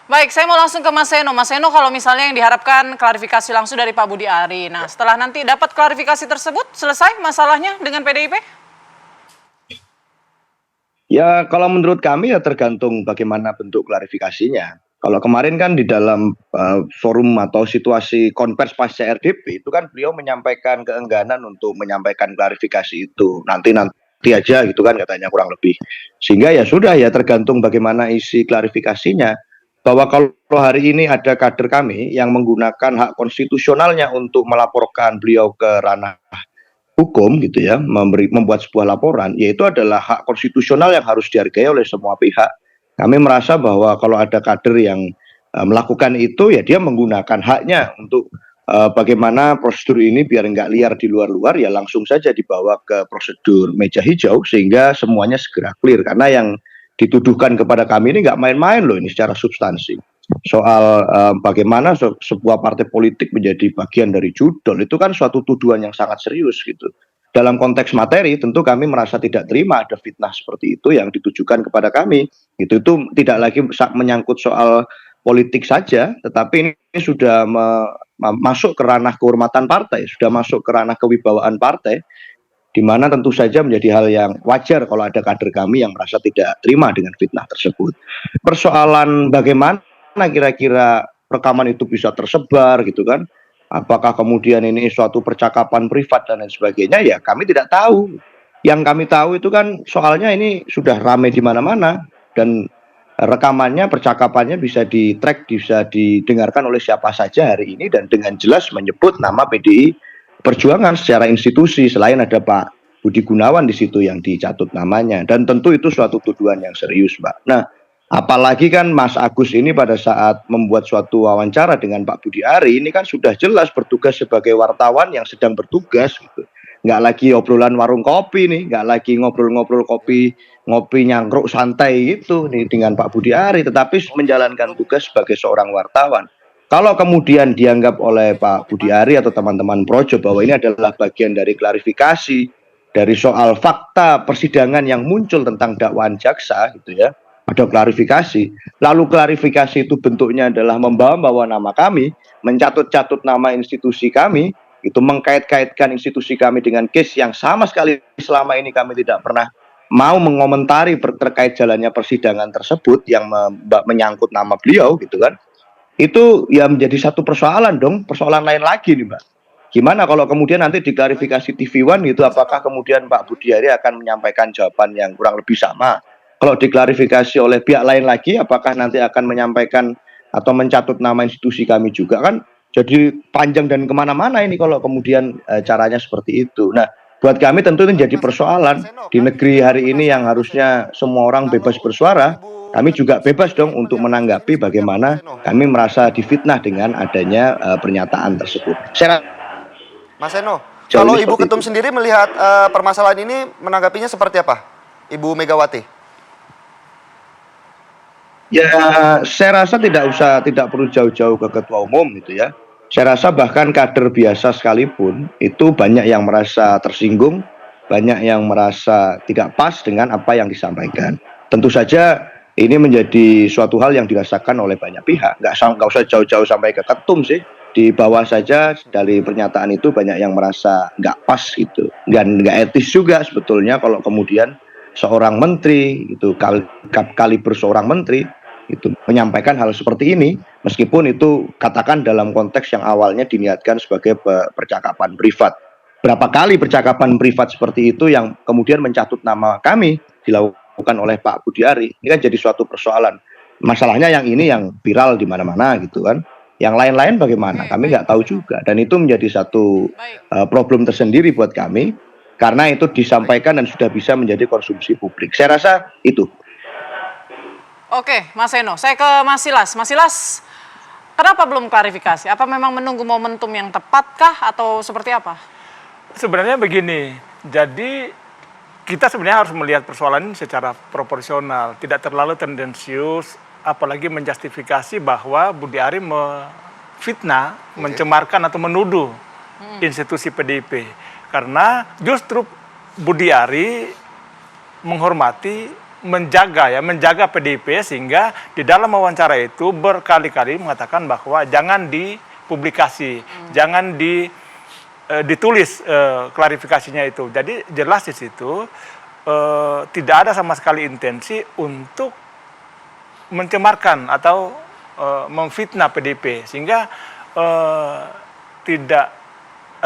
Baik, saya mau langsung ke Mas Seno. Mas Seno, kalau misalnya yang diharapkan klarifikasi langsung dari Pak Budi Ari. Nah, setelah nanti dapat klarifikasi tersebut, selesai masalahnya dengan PDIP?
Ya, kalau menurut kami ya tergantung bagaimana bentuk klarifikasinya. Kalau kemarin kan di dalam forum atau situasi konvers pasca RDP itu kan beliau menyampaikan keengganan untuk menyampaikan klarifikasi itu. Nanti aja gitu kan katanya kurang lebih. Sehingga ya sudah ya tergantung bagaimana isi klarifikasinya. Bahwa kalau hari ini ada kader kami yang menggunakan hak konstitusionalnya untuk melaporkan beliau ke ranah hukum gitu ya, membuat sebuah laporan, yaitu adalah hak konstitusional yang harus dihargai oleh semua pihak. Kami merasa bahwa kalau ada kader yang melakukan itu, ya dia menggunakan haknya untuk bagaimana prosedur ini biar nggak liar di luar-luar, ya langsung saja dibawa ke prosedur meja hijau sehingga semuanya segera clear. Karena yang dituduhkan kepada kami ini nggak main-main loh, ini secara substansi. Soal bagaimana sebuah partai politik menjadi bagian dari judol, itu kan suatu tuduhan yang sangat serius gitu. Dalam konteks materi tentu kami merasa tidak terima ada fitnah seperti itu yang ditujukan kepada kami. Itu tidak lagi menyangkut soal politik saja, tetapi ini sudah masuk ke ranah kehormatan partai, sudah masuk ke ranah kewibawaan partai. di mana tentu saja menjadi hal yang wajar kalau ada kader kami yang merasa tidak terima dengan fitnah tersebut. Persoalan bagaimana kira-kira rekaman itu bisa tersebar gitu kan, apakah kemudian ini suatu percakapan privat dan lain sebagainya, ya kami tidak tahu. Yang kami tahu itu kan soalnya ini sudah ramai di mana-mana, dan rekamannya, percakapannya bisa di-track, bisa didengarkan oleh siapa saja hari ini, dan dengan jelas menyebut nama PDI Perjuangan secara institusi, selain ada Pak Budi Gunawan di situ yang dicatut namanya, dan tentu itu suatu tuduhan yang serius, Mbak. Nah, apalagi kan Mas Agus ini pada saat membuat suatu wawancara dengan Pak Budi Ari ini kan sudah jelas bertugas sebagai wartawan yang sedang bertugas gitu. Nggak lagi obrolan warung kopi nih, nggak lagi ngobrol-ngobrol ngopi nyangkruk santai gitu nih dengan Pak Budi Ari, tetapi menjalankan tugas sebagai seorang wartawan. Kalau kemudian dianggap oleh Pak Budi Ari atau teman-teman Projo bahwa ini adalah bagian dari klarifikasi dari soal fakta persidangan yang muncul tentang dakwaan jaksa gitu ya, ada klarifikasi, lalu klarifikasi itu bentuknya adalah membawa nama kami, mencatut-catut nama institusi kami, itu mengkait-kaitkan institusi kami dengan case yang sama sekali selama ini kami tidak pernah mau mengomentari terkait jalannya persidangan tersebut yang menyangkut nama beliau gitu kan. Itu ya menjadi satu persoalan dong, persoalan lain lagi nih Mbak. Gimana kalau kemudian nanti diklarifikasi TV One gitu, apakah kemudian Pak Budi Ari akan menyampaikan jawaban yang kurang lebih sama? Kalau diklarifikasi oleh pihak lain lagi, apakah nanti akan menyampaikan atau mencatut nama institusi kami juga, kan jadi panjang dan kemana-mana ini kalau kemudian caranya seperti itu. Nah, buat kami tentu itu menjadi persoalan di negeri hari ini yang harusnya semua orang bebas bersuara. Kami juga bebas dong untuk menanggapi bagaimana kami merasa difitnah dengan adanya pernyataan tersebut.
Mas Eno, kalau Ibu Ketum sendiri melihat permasalahan ini menanggapinya seperti apa, Ibu Megawati?
Ya, saya rasa tidak perlu jauh-jauh ke ketua umum gitu ya. Saya rasa bahkan kader biasa sekalipun itu banyak yang merasa tersinggung, banyak yang merasa tidak pas dengan apa yang disampaikan. Tentu saja ini menjadi suatu hal yang dirasakan oleh banyak pihak. Nggak usah jauh-jauh sampai ke ketum sih. Di bawah saja dari pernyataan itu banyak yang merasa nggak pas gitu. Dan nggak etis juga sebetulnya kalau kemudian seorang menteri, itu kaliber seorang menteri, itu menyampaikan hal seperti ini. Meskipun itu katakan dalam konteks yang awalnya diniatkan sebagai percakapan privat. Berapa kali percakapan privat seperti itu yang kemudian mencatut nama kami dilakukan oleh Pak Budi Ari, ini kan jadi suatu persoalan. Masalahnya yang ini yang viral di mana-mana gitu kan. Yang lain-lain bagaimana? Kami nggak tahu juga. Dan itu menjadi satu problem tersendiri buat kami, karena itu disampaikan dan sudah bisa menjadi konsumsi publik. Saya rasa itu.
Oke, Mas Eno, saya ke Mas Silas. Mas Silas, kenapa belum klarifikasi? Apa memang menunggu momentum yang tepatkah atau seperti apa?
Sebenarnya begini, jadi kita sebenarnya harus melihat persoalan ini secara proporsional, tidak terlalu tendensius, apalagi menjustifikasi bahwa Budi Ari memfitnah, mencemarkan atau menuduh institusi PDIP. Karena justru Budi Ari menghormati, menjaga PDIP, sehingga di dalam wawancara itu berkali-kali mengatakan bahwa jangan dipublikasi, jangan ditulis klarifikasinya itu. Jadi jelas di situ tidak ada sama sekali intensi untuk mencemarkan atau memfitnah PDIP, sehingga tidak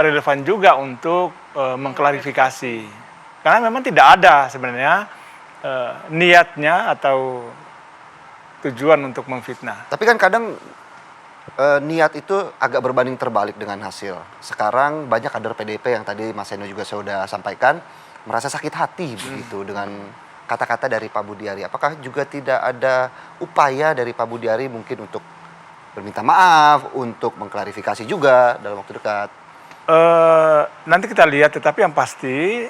relevan juga untuk mengklarifikasi, karena memang tidak ada sebenarnya niatnya atau tujuan untuk memfitnah.
Tapi kan kadang niat itu agak berbanding terbalik dengan hasil. Sekarang banyak kader PDIP yang tadi Mas Eno juga sudah sampaikan merasa sakit hati begitu dengan kata-kata dari Pak Budi Ari. Apakah juga tidak ada upaya dari Pak Budi Ari mungkin untuk berminta maaf, untuk mengklarifikasi juga dalam waktu dekat?
Nanti kita lihat, tetapi yang pasti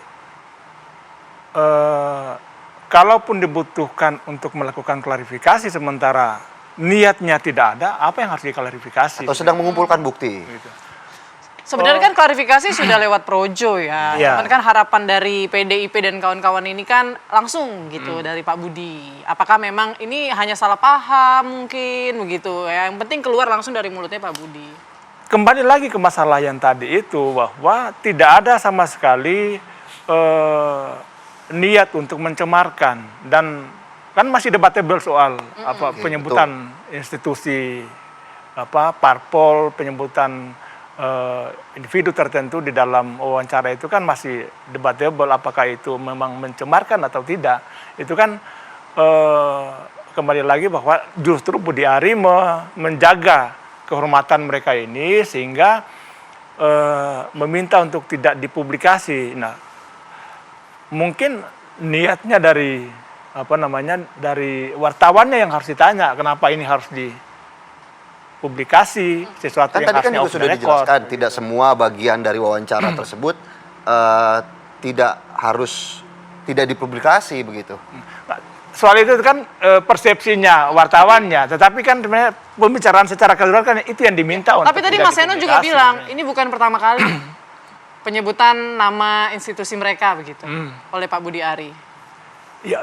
kalaupun dibutuhkan untuk melakukan klarifikasi sementara niatnya tidak ada, apa yang harus diklarifikasi?
Atau sedang mengumpulkan bukti?
Gitu.
Sebenarnya kan klarifikasi sudah lewat Projo ya. Cuman kan harapan dari PDIP dan kawan-kawan ini kan langsung gitu dari Pak Budi. Apakah memang ini hanya salah paham mungkin begitu ya. Yang penting keluar langsung dari mulutnya Pak Budi.
Kembali lagi ke masalah yang tadi itu, bahwa tidak ada sama sekali niat untuk mencemarkan, dan kan masih debatable soal penyebutan institusi parpol, penyebutan individu tertentu di dalam wawancara itu kan masih debatable, apakah itu memang mencemarkan atau tidak. Itu kan kembali lagi bahwa justru Budi Ari menjaga kehormatan mereka ini sehingga meminta untuk tidak dipublikasi. Nah, mungkin niatnya dari dari wartawannya yang harus ditanya, kenapa ini harus dipublikasi, sesuatu
Kan
yang
tadi kan
harusnya
juga
off the
sudah
record.
dijelaskan, tidak semua bagian dari wawancara tersebut tidak dipublikasi begitu.
Nah, soal itu kan persepsinya wartawannya, tetapi kan sebenarnya pembicaraan secara keseluruhan kan itu yang diminta untuk
Tapi tadi
tidak
Mas Seno juga
dipublikasi.
bilang, ini bukan pertama kali penyebutan nama institusi mereka begitu oleh Pak Budi Ari.
Ya,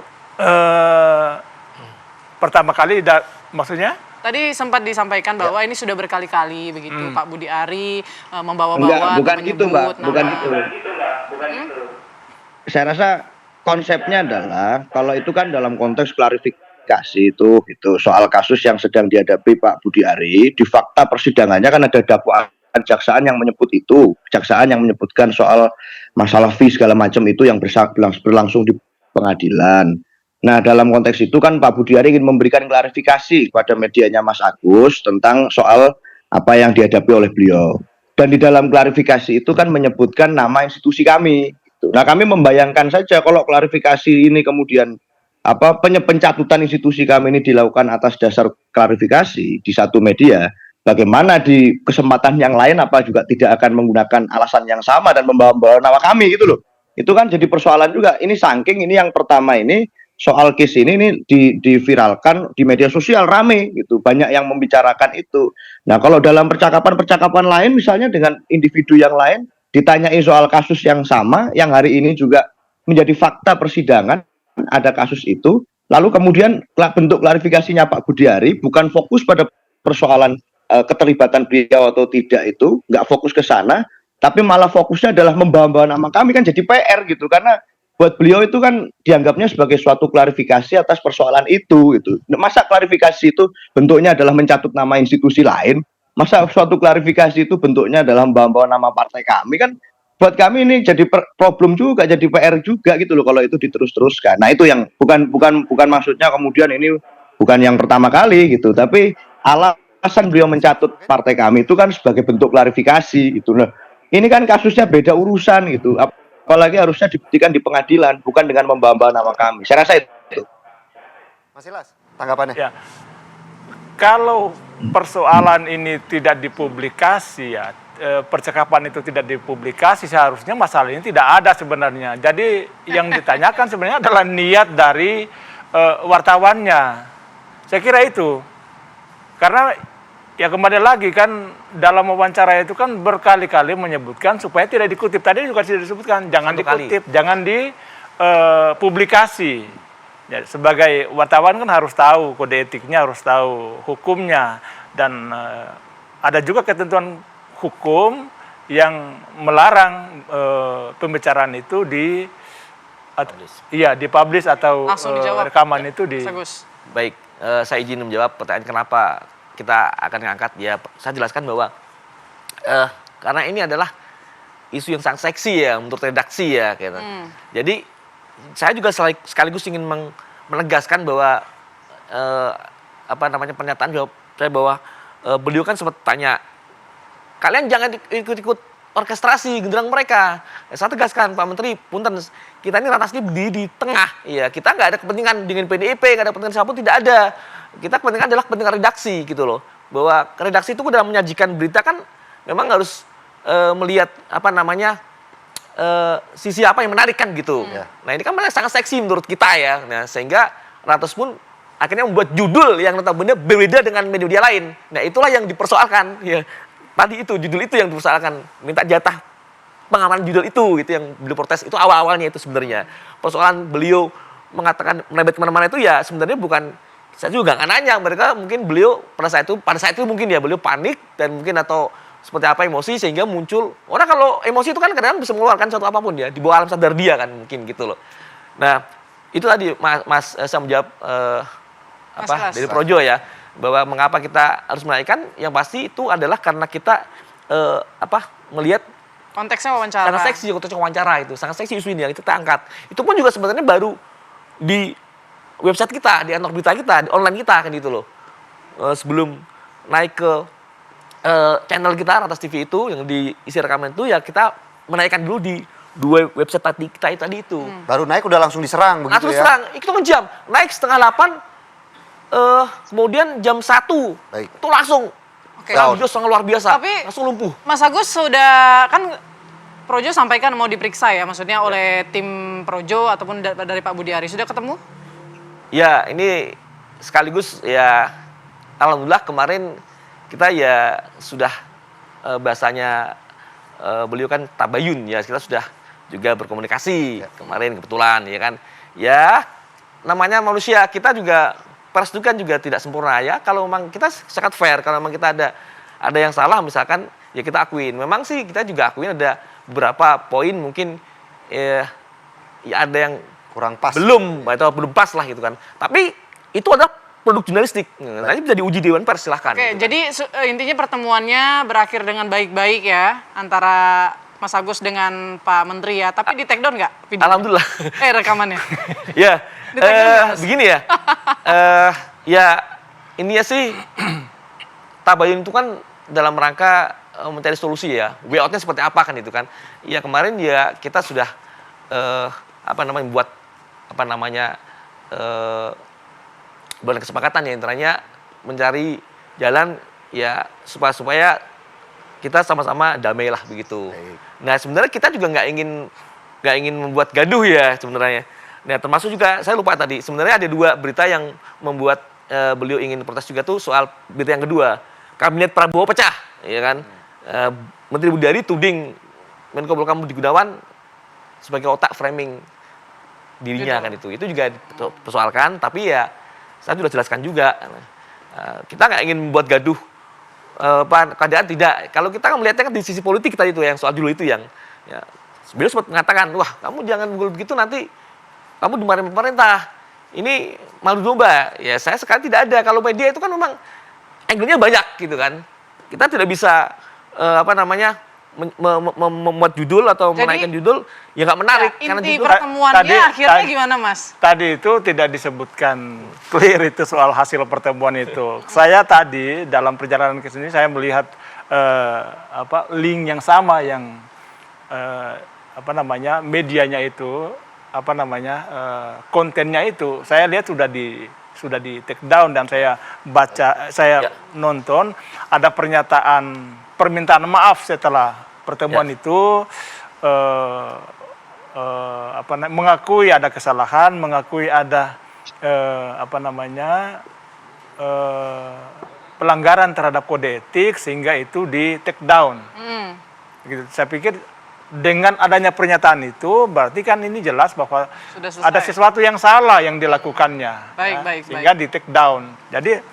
pertama kali maksudnya?
Tadi sempat disampaikan bahwa ini sudah berkali-kali begitu Pak Budi Ari membawa-bawa,
Enggak, bukan gitu, Mbak.
menyebut
Bukan
nama.
gitu. Saya rasa konsepnya adalah kalau itu kan dalam konteks klarifikasi itu soal kasus yang sedang dihadapi Pak Budi Ari, di fakta persidangannya kan ada dakwaan kejaksaan yang menyebut itu, kejaksaan yang menyebutkan soal masalah fee segala macam itu yang berlangsung di pengadilan. Nah, dalam konteks itu kan Pak Budi Ari ingin memberikan klarifikasi kepada medianya Mas Agus tentang soal apa yang dihadapi oleh beliau. Dan di dalam klarifikasi itu kan menyebutkan nama institusi kami. Nah, kami membayangkan saja kalau klarifikasi ini kemudian pencatutan institusi kami ini dilakukan atas dasar klarifikasi di satu media, bagaimana di kesempatan yang lain apa juga tidak akan menggunakan alasan yang sama dan membawa nama kami gitu loh. Itu kan jadi persoalan juga. Ini saking ini yang pertama ini soal case ini diviralkan di media sosial rame gitu. Banyak yang membicarakan itu. Nah, kalau dalam percakapan-percakapan lain misalnya dengan individu yang lain ditanyai soal kasus yang sama yang hari ini juga menjadi fakta persidangan, ada kasus itu, lalu kemudian bentuk klarifikasinya Pak Budi Ari bukan fokus pada persoalan keterlibatan beliau atau tidak, itu nggak fokus ke sana, tapi malah fokusnya adalah membawa nama kami, kan jadi PR gitu, karena buat beliau itu kan dianggapnya sebagai suatu klarifikasi atas persoalan itu gitu. Masa klarifikasi itu bentuknya adalah mencatut nama institusi lain, masa suatu klarifikasi itu bentuknya adalah membawa nama partai kami, kan buat kami ini jadi problem juga, jadi PR juga gitu loh kalau itu diterus-teruskan. Nah, itu yang bukan maksudnya kemudian ini bukan yang pertama kali gitu, tapi alasan beliau mencatut partai kami itu kan sebagai bentuk klarifikasi gitu. Nah, ini kan kasusnya beda urusan gitu. Apalagi harusnya dibuktikan di pengadilan, bukan dengan membawa nama kami. Saya rasa itu.
Mas Ilas, tanggapannya?
Ya. Kalau persoalan ini tidak dipublikasi ya, percakapan itu tidak dipublikasi, seharusnya masalah ini tidak ada sebenarnya. Jadi yang ditanyakan sebenarnya adalah niat dari wartawannya. Saya kira itu. Karena ya kembali lagi kan dalam wawancara itu kan berkali-kali menyebutkan supaya tidak dikutip. Tadi juga sudah disebutkan jangan dikutip, jangan dipublikasi. Ya, sebagai wartawan kan harus tahu kode etiknya, harus tahu hukumnya, dan ada juga ketentuan hukum yang melarang pembicaraan itu dipublish atau rekaman itu di.
Baik, saya izin menjawab pertanyaan kenapa kita akan mengangkat. Ya, saya jelaskan bahwa karena ini adalah isu yang sangat seksi ya untuk redaksi ya, gitu. Jadi saya juga sekaligus ingin menegaskan bahwa pernyataan saya bahwa beliau kan sempat tanya, kalian jangan ikut-ikut orkestrasi genderang mereka. Saya tegaskan, Pak Menteri, punten, kita ini ranasnya berdiri di tengah. Ya, kita nggak ada kepentingan dengan PDIP, nggak ada kepentingan siapapun, tidak ada. Kita kepentingan adalah kepentingan redaksi gitu loh. Bahwa redaksi itu dalam menyajikan berita kan memang harus melihat sisi apa yang menarik kan gitu. Nah, ini kan sangat seksi menurut kita ya. Nah, sehingga Ratus pun akhirnya membuat judul yang notabene berbeda dengan media lain. Nah, itulah yang dipersoalkan ya. Tadi itu judul itu yang dipersoalkan, minta jatah pengamanan judul itu gitu yang beliau protes. Itu awal-awalnya itu sebenarnya. Persoalan beliau mengatakan merebet kemana-mana itu ya sebenarnya bukan, saya juga nggak nanya, mereka mungkin beliau pada saat itu mungkin ya beliau panik dan mungkin atau seperti apa emosi sehingga muncul orang kalau emosi itu kan kadang-kadang bisa mengeluarkan suatu apapun ya di bawah alam sadar dia kan mungkin gitu loh. Nah itu tadi Mas saya menjawab dari Projo ya bahwa mengapa kita harus menaikkan yang pasti itu adalah karena kita melihat
Konteksnya wawancara.
sangat seksi konteks wawancara itu sangat seksi isu ini yang kita angkat. Itu pun juga sebenarnya baru di website kita, di kantor berita kita, di online kita kan gitu loh. Sebelum naik ke channel kita Ratas TV itu yang diisi rekaman itu ya kita menaikkan dulu di 2 website kita tadi itu.
Baru naik udah langsung diserang begitu
Langsung
ya.
serang, itu kan jam. Naik setengah 8, kemudian jam 1.
Baik.
Itu langsung.
Oke.
Video sangat luar biasa.
Tapi
langsung lumpuh.
Mas Agus sudah kan Projo sampaikan mau diperiksa ya, maksudnya oleh tim Projo ataupun dari Pak Budi Ari. Sudah ketemu?
Ya, ini sekaligus ya alhamdulillah kemarin kita ya sudah bahasanya beliau kan tabayun ya, kita sudah juga berkomunikasi kemarin kebetulan ya kan. Ya, namanya manusia, kita juga pers itu kan juga tidak sempurna ya. Kalau memang kita sangat fair, kalau memang kita ada yang salah misalkan ya kita akuin. Memang sih kita juga akuin ada beberapa poin mungkin ya ada yang
Kurang pas.
belum pas lah gitu kan. Tapi itu adalah produk jurnalistik. Nanti bisa diuji Dewan Pers silahkan.
Oke,
gitu kan.
jadi intinya pertemuannya berakhir dengan baik-baik ya antara Mas Agus dengan Pak Menteri ya. Tapi di take down nggak? videonya?
Alhamdulillah.
Rekamannya.
Ya,
Di take down nggak, Mas?
begini ya. Ya, ini ya sih tabayun itu kan dalam rangka mencari solusi ya. Way out-nya seperti apa kan itu kan. Ya kemarin ya kita sudah buat buat kesepakatan ya intinya mencari jalan ya supaya kita sama-sama damai lah begitu.
Baik.
Nah sebenarnya kita juga nggak ingin membuat gaduh ya sebenarnya. Nah termasuk juga saya lupa tadi sebenarnya ada 2 berita yang membuat beliau ingin protes juga tuh soal berita yang kedua, kabinet Prabowo pecah, ya kan? Menteri Budi Ari tuding Menko Polhukam Budi Gunawan sebagai otak framing dirinya kan itu juga dipersoalkan, tapi ya saya sudah jelaskan juga kita nggak ingin membuat gaduh keadaan tidak. Kalau kita kan melihatnya kan di sisi politik tadi itu yang soal dulu itu yang ya, beliau sempat mengatakan wah kamu jangan begitu nanti kamu dimarahin pemerintah ini malu domba ya. Saya sekarang tidak ada, kalau media itu kan memang angle-nya banyak gitu kan, kita tidak bisa membuat judul atau menaikkan judul yang nggak menarik
Ya,
karena
inti
judul
pertemuannya akhirnya gimana Mas?
Tadi itu tidak disebutkan clear itu soal hasil pertemuan itu. Saya tadi dalam perjalanan ke sini saya melihat link yang sama yang medianya itu kontennya itu saya lihat sudah di take down dan saya baca nonton ada permintaan maaf setelah pertemuan itu mengakui ada kesalahan, mengakui ada pelanggaran terhadap kode etik sehingga itu di take down. Gitu. Saya pikir dengan adanya pernyataan itu berarti kan ini jelas bahwa ada sesuatu yang salah yang dilakukannya.
Baik.
Sehingga di take down. Jadi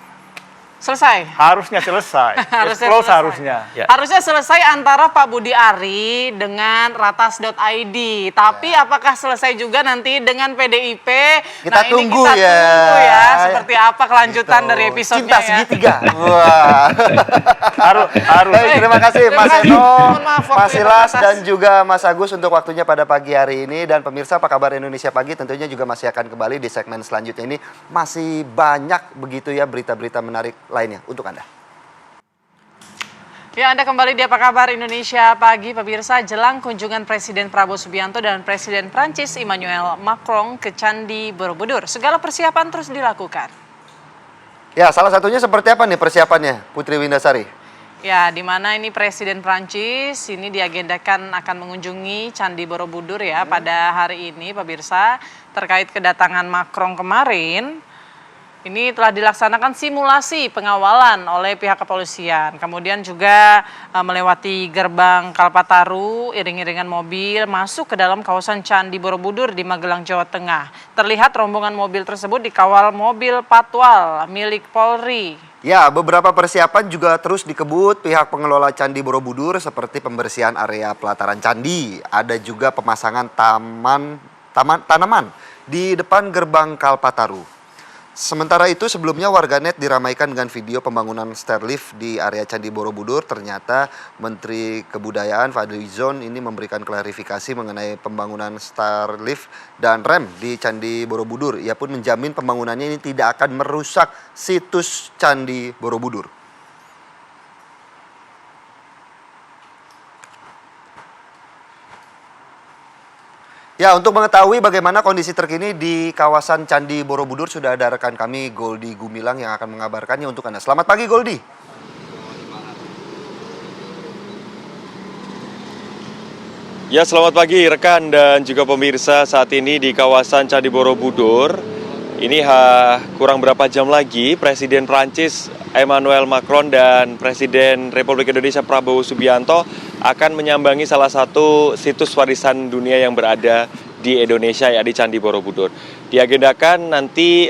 Selesai.
harusnya selesai. Harusnya.
Ya.
Harusnya selesai antara Pak Budi Ari dengan ratas.id. Tapi apakah selesai juga nanti dengan PDIP?
Kita tunggu
kita
ya.
tunggu ya. Seperti apa kelanjutan
Gitu.
dari episode-nya
Cinta
ya.
segitiga. Wah.
harus.
Baik, terima kasih
Terima
Mas
kasih.
Eno,
Mohon maaf waktunya
Mas Silas,
terbatas.
dan juga Mas Agus untuk waktunya pada pagi hari ini. Dan pemirsa apa kabar Indonesia Pagi tentunya juga masih akan kembali di segmen selanjutnya ini. Masih banyak begitu ya berita-berita menarik lainnya untuk Anda.
Ya, Anda kembali di Apa Kabar Indonesia Pagi, pemirsa. Jelang kunjungan Presiden Prabowo Subianto dan Presiden Prancis Emmanuel Macron ke Candi Borobudur, segala persiapan terus dilakukan.
Ya, salah satunya seperti apa nih persiapannya, Putri Windasari?
Ya, di mana ini Presiden Prancis ini diagendakan akan mengunjungi Candi Borobudur ya pada hari ini, pemirsa. Terkait kedatangan Macron kemarin, ini telah dilaksanakan simulasi pengawalan oleh pihak kepolisian. Kemudian juga melewati gerbang Kalpataru, iring-iringan mobil masuk ke dalam kawasan Candi Borobudur di Magelang, Jawa Tengah. Terlihat rombongan mobil tersebut dikawal mobil patwal milik Polri.
Ya, beberapa persiapan juga terus dikebut pihak pengelola Candi Borobudur seperti pembersihan area pelataran candi. Ada juga pemasangan tanaman di depan gerbang Kalpataru. Sementara itu sebelumnya warganet diramaikan dengan video pembangunan stairlift di area Candi Borobudur. Ternyata Menteri Kebudayaan Fadlizon ini memberikan klarifikasi mengenai pembangunan stairlift dan rem di Candi Borobudur. Ia pun menjamin pembangunannya ini tidak akan merusak situs Candi Borobudur. Ya, untuk mengetahui bagaimana kondisi terkini di kawasan Candi Borobudur, sudah ada rekan kami Goldi Gumilang yang akan mengabarkannya untuk Anda. Selamat pagi, Goldi.
Ya, selamat pagi rekan dan juga pemirsa. Saat ini di kawasan Candi Borobudur, ini kurang berapa jam lagi Presiden Prancis Emmanuel Macron dan Presiden Republik Indonesia Prabowo Subianto akan menyambangi salah satu situs warisan dunia yang berada di Indonesia, ya, di Candi Borobudur. Diagendakan nanti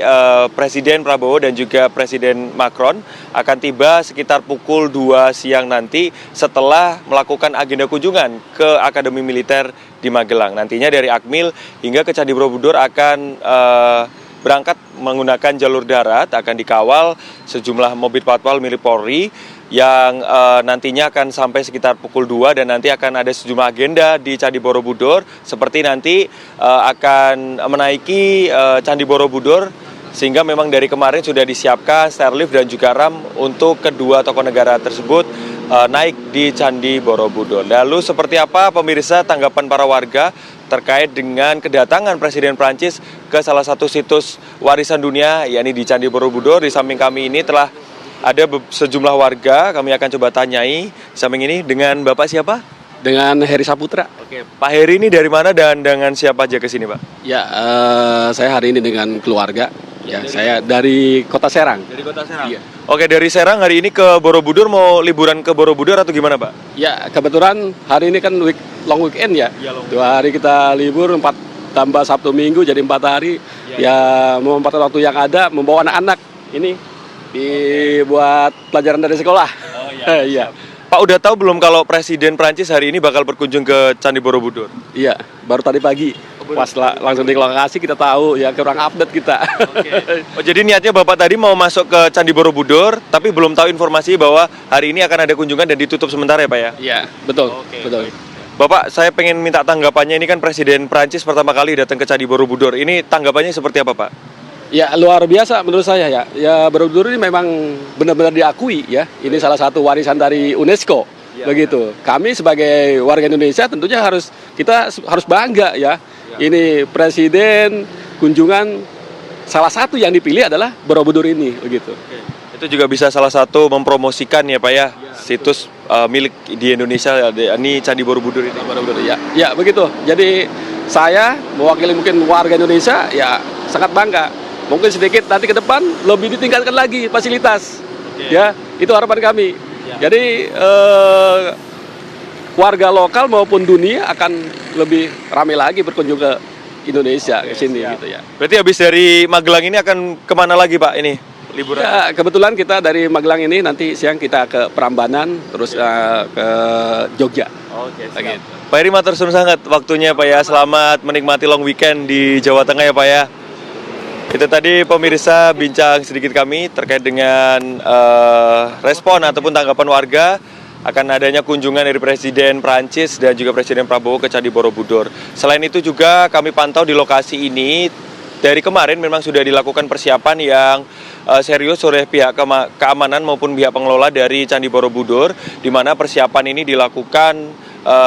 Presiden Prabowo dan juga Presiden Macron akan tiba sekitar pukul 2 siang nanti setelah melakukan agenda kunjungan ke Akademi Militer di Magelang. Nantinya dari Akmil hingga ke Candi Borobudur akan berangkat menggunakan jalur darat, akan dikawal sejumlah mobil patwal milik Polri yang nantinya akan sampai sekitar pukul 2 dan nanti akan ada sejumlah agenda di Candi Borobudur, seperti nanti akan menaiki Candi Borobudur, sehingga memang dari kemarin sudah disiapkan stairlift dan juga ram untuk kedua tokoh negara tersebut naik di Candi Borobudur. Lalu seperti apa pemirsa tanggapan para warga terkait dengan kedatangan Presiden Prancis ke salah satu situs warisan dunia, yakni di Candi Borobudur? Di samping kami ini telah ada sejumlah warga, kami akan coba tanyai. Di samping ini dengan Bapak siapa?
Dengan Heri Saputra.
Oke, Pak Heri ini dari mana dan dengan siapa aja ke sini, Pak?
Ya, saya hari ini dengan keluarga. Ya, saya dari Kota Serang.
Dari Kota Serang?
Iya.
Oke, dari Serang hari ini ke Borobudur, mau liburan ke Borobudur atau gimana, Pak?
Ya, kebetulan hari ini kan long weekend ya.
Ya, long
2 hari kita libur, 4 tambah Sabtu Minggu jadi 4 hari. Ya, memanfaatkan waktu yang ada, membawa anak-anak ini dibuat pelajaran dari sekolah.
Oh iya.
Iya.
Pak, udah tahu belum kalau Presiden Prancis hari ini bakal berkunjung ke Candi Borobudur?
Iya, baru tadi pagi. Pas langsung di lokasi kita tahu, ya kurang update kita.
Oh, jadi niatnya Bapak tadi mau masuk ke Candi Borobudur, tapi belum tahu informasi bahwa hari ini akan ada kunjungan dan ditutup sementara ya, Pak ya?
Iya, betul. Betul.
Bapak, saya pengen minta tanggapannya, ini kan Presiden Prancis pertama kali datang ke Candi Borobudur. Ini tanggapannya seperti apa, Pak?
Ya, luar biasa menurut saya ya. Ya, Borobudur ini memang benar-benar diakui ya. Ini salah satu warisan dari UNESCO. Ya, begitu. Kami sebagai warga Indonesia tentunya kita harus bangga ya. Ini presiden kunjungan salah satu yang dipilih adalah Borobudur ini begitu.
Itu juga bisa salah satu mempromosikan ya, Pak ya, situs milik di Indonesia, ini Candi Borobudur ini.
Borobudur ya. Ya, begitu. Jadi saya mewakili mungkin warga Indonesia ya sangat bangga. Mungkin sedikit nanti ke depan lebih ditingkatkan lagi fasilitas. Ya, itu harapan kami. Jadi warga lokal maupun dunia akan lebih ramai lagi berkunjung ke Indonesia, ke sini gitu ya.
Berarti habis dari Magelang ini akan kemana lagi, Pak, ini liburan?
Ya, kebetulan kita dari Magelang ini nanti siang kita ke Prambanan, terus ke Jogja.
Oke, siap. Pak Heri, matur suwun sangat waktunya, Pak ya. Selamat menikmati long weekend di Jawa Tengah ya, Pak ya. Itu tadi pemirsa bincang sedikit kami terkait dengan respon ataupun tanggapan warga akan adanya kunjungan dari Presiden Prancis dan juga Presiden Prabowo ke Candi Borobudur. Selain itu juga kami pantau di lokasi ini dari kemarin memang sudah dilakukan persiapan yang serius oleh pihak keamanan maupun pihak pengelola dari Candi Borobudur, di mana persiapan ini dilakukan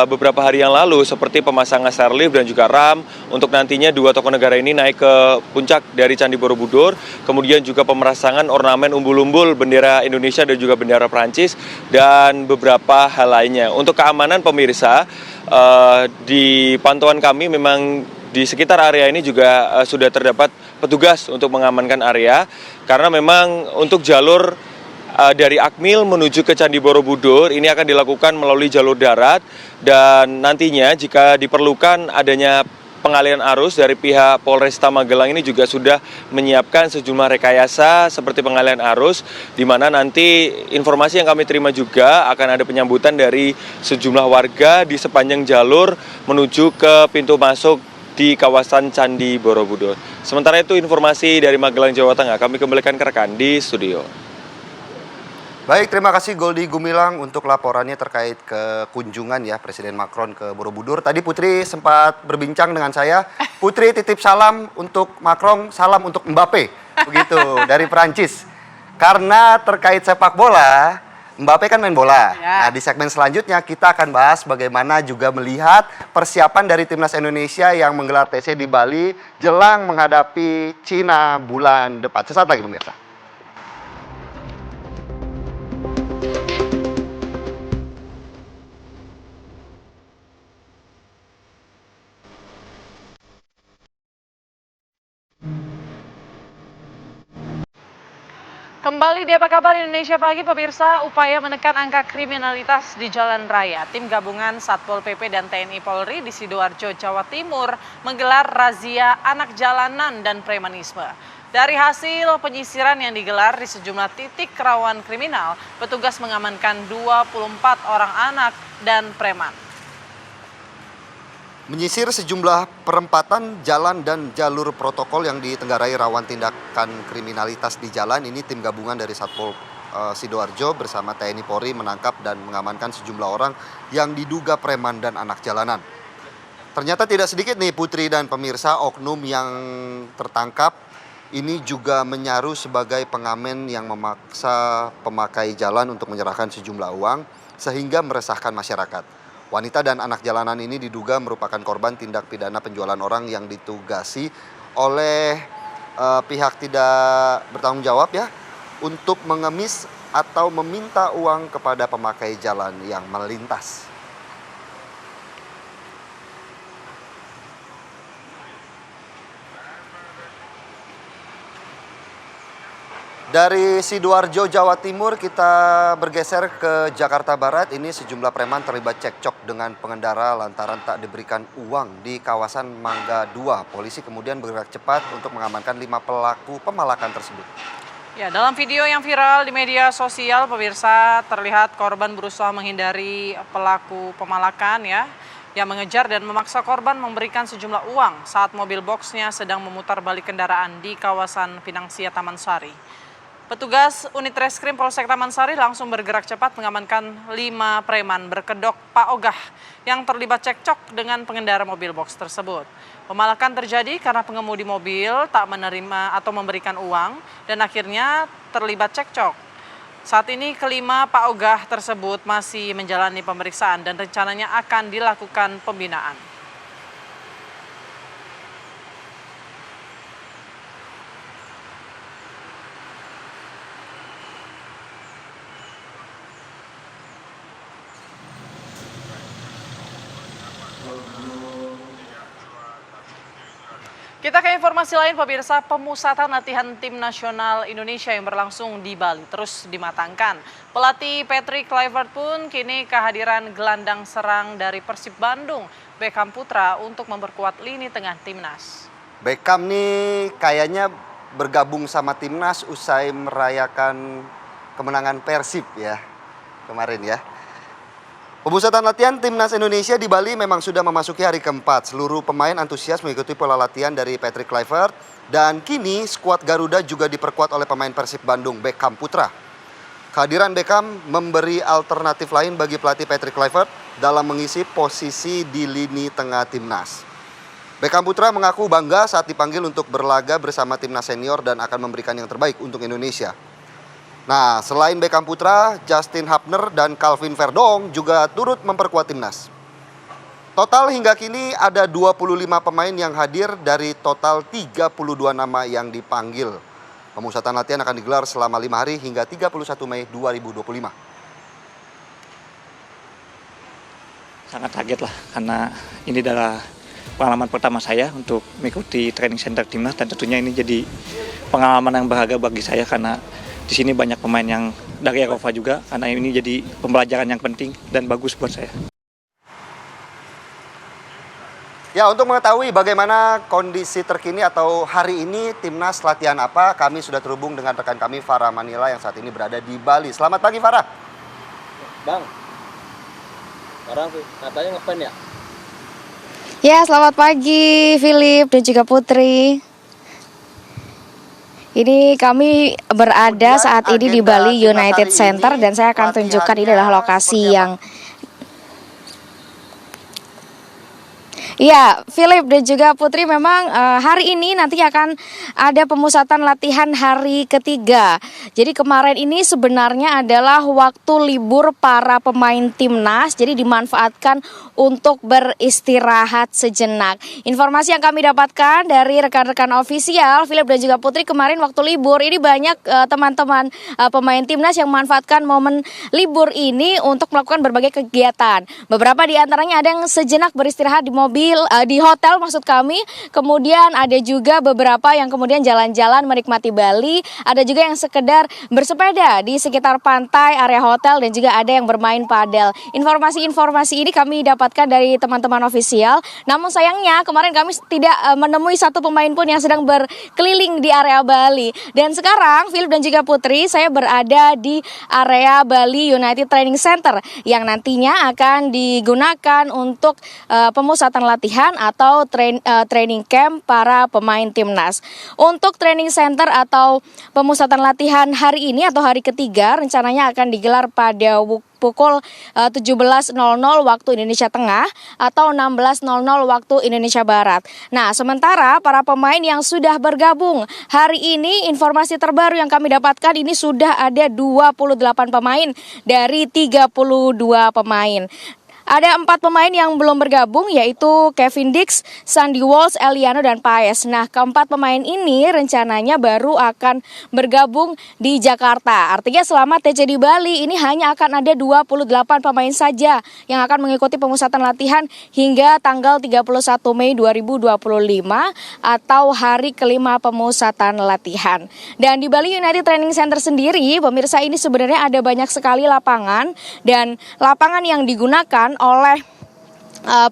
beberapa hari yang lalu, seperti pemasangan stairlift dan juga ram untuk nantinya dua tokoh negara ini naik ke puncak dari Candi Borobudur, kemudian juga pemerasangan ornamen umbul-umbul bendera Indonesia dan juga bendera Prancis dan beberapa hal lainnya. Untuk keamanan pemirsa, di pantauan kami memang di sekitar area ini juga sudah terdapat petugas untuk mengamankan area, karena memang untuk jalur dari Akmil menuju ke Candi Borobudur ini akan dilakukan melalui jalur darat, dan nantinya jika diperlukan adanya pengalihan arus dari pihak Polresta Magelang ini juga sudah menyiapkan sejumlah rekayasa seperti pengalihan arus, di mana nanti informasi yang kami terima juga akan ada penyambutan dari sejumlah warga di sepanjang jalur menuju ke pintu masuk di kawasan Candi Borobudur. Sementara itu informasi dari Magelang, Jawa Tengah, kami kembalikan ke rekan di studio.
Baik, terima kasih Goldi Gumilang untuk laporannya terkait ke kunjungan ya Presiden Macron ke Borobudur. Tadi Putri sempat berbincang dengan saya. Putri titip salam untuk Macron, salam untuk Mbappe, begitu dari Perancis. Karena terkait sepak bola, Mbappe kan main bola.
Ya.
Nah, di segmen selanjutnya kita akan bahas bagaimana juga melihat persiapan dari timnas Indonesia yang menggelar TC di Bali jelang menghadapi Cina bulan depan. Sesaat lagi pemirsa.
Kembali di Apa Kabar Indonesia Pagi, pemirsa. Upaya menekan angka kriminalitas di jalan raya. Tim gabungan Satpol PP dan TNI Polri di Sidoarjo, Jawa Timur menggelar razia anak jalanan dan premanisme. Dari hasil penyisiran yang digelar di sejumlah titik rawan kriminal, petugas mengamankan 24 orang anak dan preman.
Menyisir sejumlah perempatan jalan dan jalur protokol yang ditenggarai rawan tindakan kriminalitas di jalan, ini tim gabungan dari Satpol Sidoarjo bersama TNI Polri menangkap dan mengamankan sejumlah orang yang diduga preman dan anak jalanan. Ternyata tidak sedikit nih Putri dan pemirsa, oknum yang tertangkap ini juga menyaru sebagai pengamen yang memaksa pemakai jalan untuk menyerahkan sejumlah uang sehingga meresahkan masyarakat. Wanita dan anak jalanan ini diduga merupakan korban tindak pidana penjualan orang yang ditugasi oleh pihak tidak bertanggung jawab ya untuk mengemis atau meminta uang kepada pemakai jalan yang melintas. Dari Sidoarjo, Jawa Timur, kita bergeser ke Jakarta Barat. Ini sejumlah preman terlibat cekcok dengan pengendara lantaran tak diberikan uang di kawasan Mangga 2. Polisi kemudian bergerak cepat untuk mengamankan 5 pelaku pemalakan tersebut.
Ya, dalam video yang viral di media sosial, pemirsa, terlihat korban berusaha menghindari pelaku pemalakan ya, yang mengejar dan memaksa korban memberikan sejumlah uang saat mobil boxnya sedang memutar balik kendaraan di kawasan Pinangsia, Taman Sari. Petugas unit reskrim Polsek Taman Sari langsung bergerak cepat mengamankan 5 preman berkedok Pak Ogah yang terlibat cekcok dengan pengendara mobil box tersebut. Pemalakan terjadi karena pengemudi mobil tak menerima atau memberikan uang dan akhirnya terlibat cekcok. Saat ini kelima Pak Ogah tersebut masih menjalani pemeriksaan dan rencananya akan dilakukan pembinaan. Kita ke informasi lain pemirsa, pemusatan latihan tim nasional Indonesia yang berlangsung di Bali terus dimatangkan. Pelatih Patrick Kluivert pun kini kehadiran gelandang serang dari Persib Bandung, Beckham Putra, untuk memperkuat lini tengah timnas.
Beckham nih kayaknya bergabung sama timnas usai merayakan kemenangan Persib ya kemarin ya. Pemusatan latihan Timnas Indonesia di Bali memang sudah memasuki hari keempat. Seluruh pemain antusias mengikuti pola latihan dari Patrick Kluivert. Dan kini skuad Garuda juga diperkuat oleh pemain Persib Bandung, Beckham Putra. Kehadiran Beckham memberi alternatif lain bagi pelatih Patrick Kluivert dalam mengisi posisi di lini tengah timnas. Beckham Putra mengaku bangga saat dipanggil untuk berlaga bersama timnas senior dan akan memberikan yang terbaik untuk Indonesia. Nah, selain Beckham Putra, Justin Hapner dan Calvin Verdong juga turut memperkuat timnas. Total hingga kini ada 25 pemain yang hadir dari total 32 nama yang dipanggil. Pemusatan latihan akan digelar selama 5 hari hingga 31 Mei 2025.
Sangat kaget lah, karena ini adalah pengalaman pertama saya untuk mengikuti training center timnas, dan tentunya ini jadi pengalaman yang berharga bagi saya karena di sini banyak pemain yang dari Eropa juga, karena ini jadi pembelajaran yang penting dan bagus buat saya.
Ya, untuk mengetahui bagaimana kondisi terkini atau hari ini Timnas latihan apa, kami sudah terhubung dengan rekan kami Farah Manila yang saat ini berada di Bali. Selamat pagi Farah.
Bang, orang katanya ngepen ya?
Ya, selamat pagi Philip dan juga Putri. Ini kami berada saat ini di Bali United Center dan saya akan tunjukkan ini adalah lokasi yang ya, Philip dan juga Putri, memang hari ini nanti akan ada pemusatan latihan hari ketiga. Jadi kemarin ini sebenarnya adalah waktu libur para pemain timnas, jadi dimanfaatkan untuk beristirahat sejenak. Informasi yang kami dapatkan dari rekan-rekan ofisial, Philip dan juga Putri, kemarin waktu libur ini banyak teman-teman pemain timnas yang memanfaatkan momen libur ini untuk melakukan berbagai kegiatan. Beberapa di antaranya ada yang sejenak beristirahat di mobil, di hotel maksud kami, kemudian ada juga beberapa yang kemudian jalan-jalan menikmati Bali, ada juga yang sekedar bersepeda di sekitar pantai, area hotel, dan juga ada yang bermain padel. Informasi-informasi ini kami dapatkan dari teman-teman ofisial, namun sayangnya kemarin kami tidak menemui satu pemain pun yang sedang berkeliling di area Bali. Dan sekarang Philip dan juga Putri, saya berada di area Bali United Training Center yang nantinya akan digunakan untuk pemusatan latihan atau training camp para pemain timnas. Untuk training center atau pemusatan latihan hari ini atau hari ketiga rencananya akan digelar pada pukul 17.00 waktu Indonesia Tengah atau 16.00 waktu Indonesia Barat. Nah, sementara para pemain yang sudah bergabung hari ini, informasi terbaru yang kami dapatkan ini sudah ada 28 pemain dari 32 pemain. Ada 4 pemain yang belum bergabung, yaitu Kevin Dix, Sandy Walsh, Eliano, dan Paes. Nah, keempat pemain ini rencananya baru akan bergabung di Jakarta. Artinya selama TC di Bali ini hanya akan ada 28 pemain saja yang akan mengikuti pemusatan latihan hingga tanggal 31 Mei 2025 atau hari kelima pemusatan latihan. Dan di Bali United Training Center sendiri, pemirsa, ini sebenarnya ada banyak sekali lapangan, dan lapangan yang digunakan oleh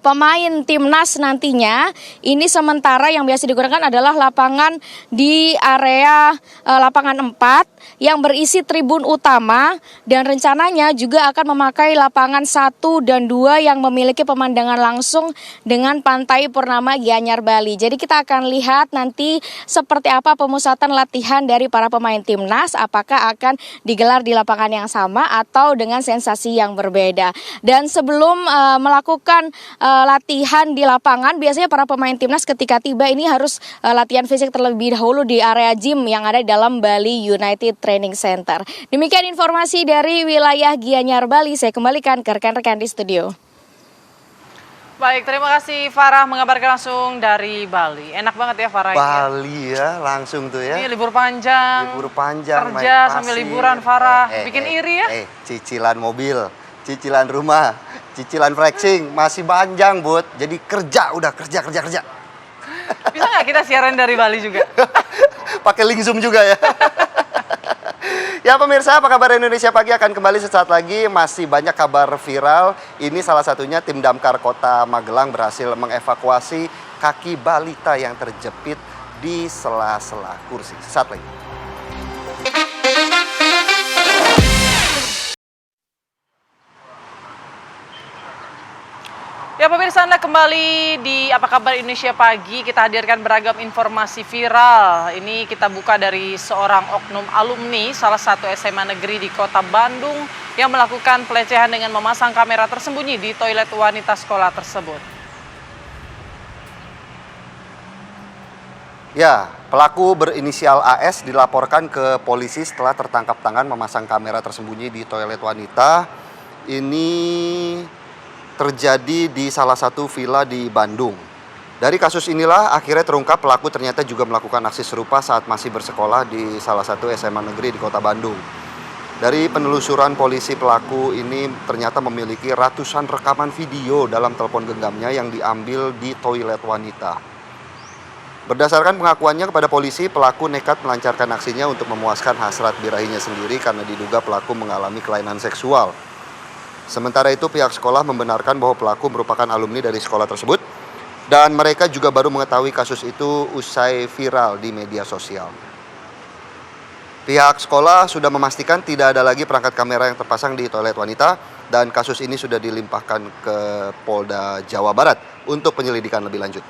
pemain timnas nantinya ini sementara yang biasa digunakan adalah lapangan di area lapangan 4 yang berisi tribun utama, dan rencananya juga akan memakai lapangan 1 dan 2 yang memiliki pemandangan langsung dengan Pantai Purnama Gianyar Bali. Jadi kita akan lihat nanti seperti apa pemusatan latihan dari para pemain timnas, apakah akan digelar di lapangan yang sama atau dengan sensasi yang berbeda. Dan sebelum melakukan latihan di lapangan, biasanya para pemain timnas ketika tiba ini harus latihan fisik terlebih dahulu di area gym yang ada dalam Bali United Training Center. Demikian informasi dari wilayah Gianyar Bali. Saya kembalikan ke rekan-rekan di studio.
Baik, terima kasih Farah mengabarkan langsung dari Bali. Enak banget ya Farah.
Bali ya, langsung tuh ya.
Ini libur panjang.
Libur panjang,
kerja sambil liburan Farah. Bikin iri ya.
Cicilan mobil, cicilan rumah, cicilan flexing masih panjang, Bud. Jadi kerja, udah kerja.
Bisa nggak kita siaran dari Bali juga?
Pakai link Zoom juga ya. Ya pemirsa, apa kabar Indonesia Pagi akan kembali sesaat lagi. Masih banyak kabar viral. Ini salah satunya tim Damkar Kota Magelang berhasil mengevakuasi kaki balita yang terjepit di sela-sela kursi. Sesaat lagi.
Ya pemirsa, Anda kembali di Apa Kabar Indonesia Pagi. Kita hadirkan beragam informasi viral. Ini kita buka dari seorang oknum alumni salah satu SMA negeri di Kota Bandung yang melakukan pelecehan dengan memasang kamera tersembunyi di toilet wanita sekolah tersebut.
Ya, pelaku berinisial AS dilaporkan ke polisi setelah tertangkap tangan memasang kamera tersembunyi di toilet wanita. Ini terjadi di salah satu villa di Bandung. Dari kasus inilah akhirnya terungkap pelaku ternyata juga melakukan aksi serupa saat masih bersekolah di salah satu SMA negeri di Kota Bandung. Dari penelusuran polisi, pelaku ini ternyata memiliki ratusan rekaman video dalam telepon genggamnya yang diambil di toilet wanita. Berdasarkan pengakuannya kepada polisi, pelaku nekat melancarkan aksinya untuk memuaskan hasrat birahinya sendiri karena diduga pelaku mengalami kelainan seksual. Sementara itu pihak sekolah membenarkan bahwa pelaku merupakan alumni dari sekolah tersebut. Dan mereka juga baru mengetahui kasus itu usai viral di media sosial. Pihak sekolah sudah memastikan tidak ada lagi perangkat kamera yang terpasang di toilet wanita dan kasus ini sudah dilimpahkan ke Polda Jawa Barat untuk penyelidikan lebih lanjut.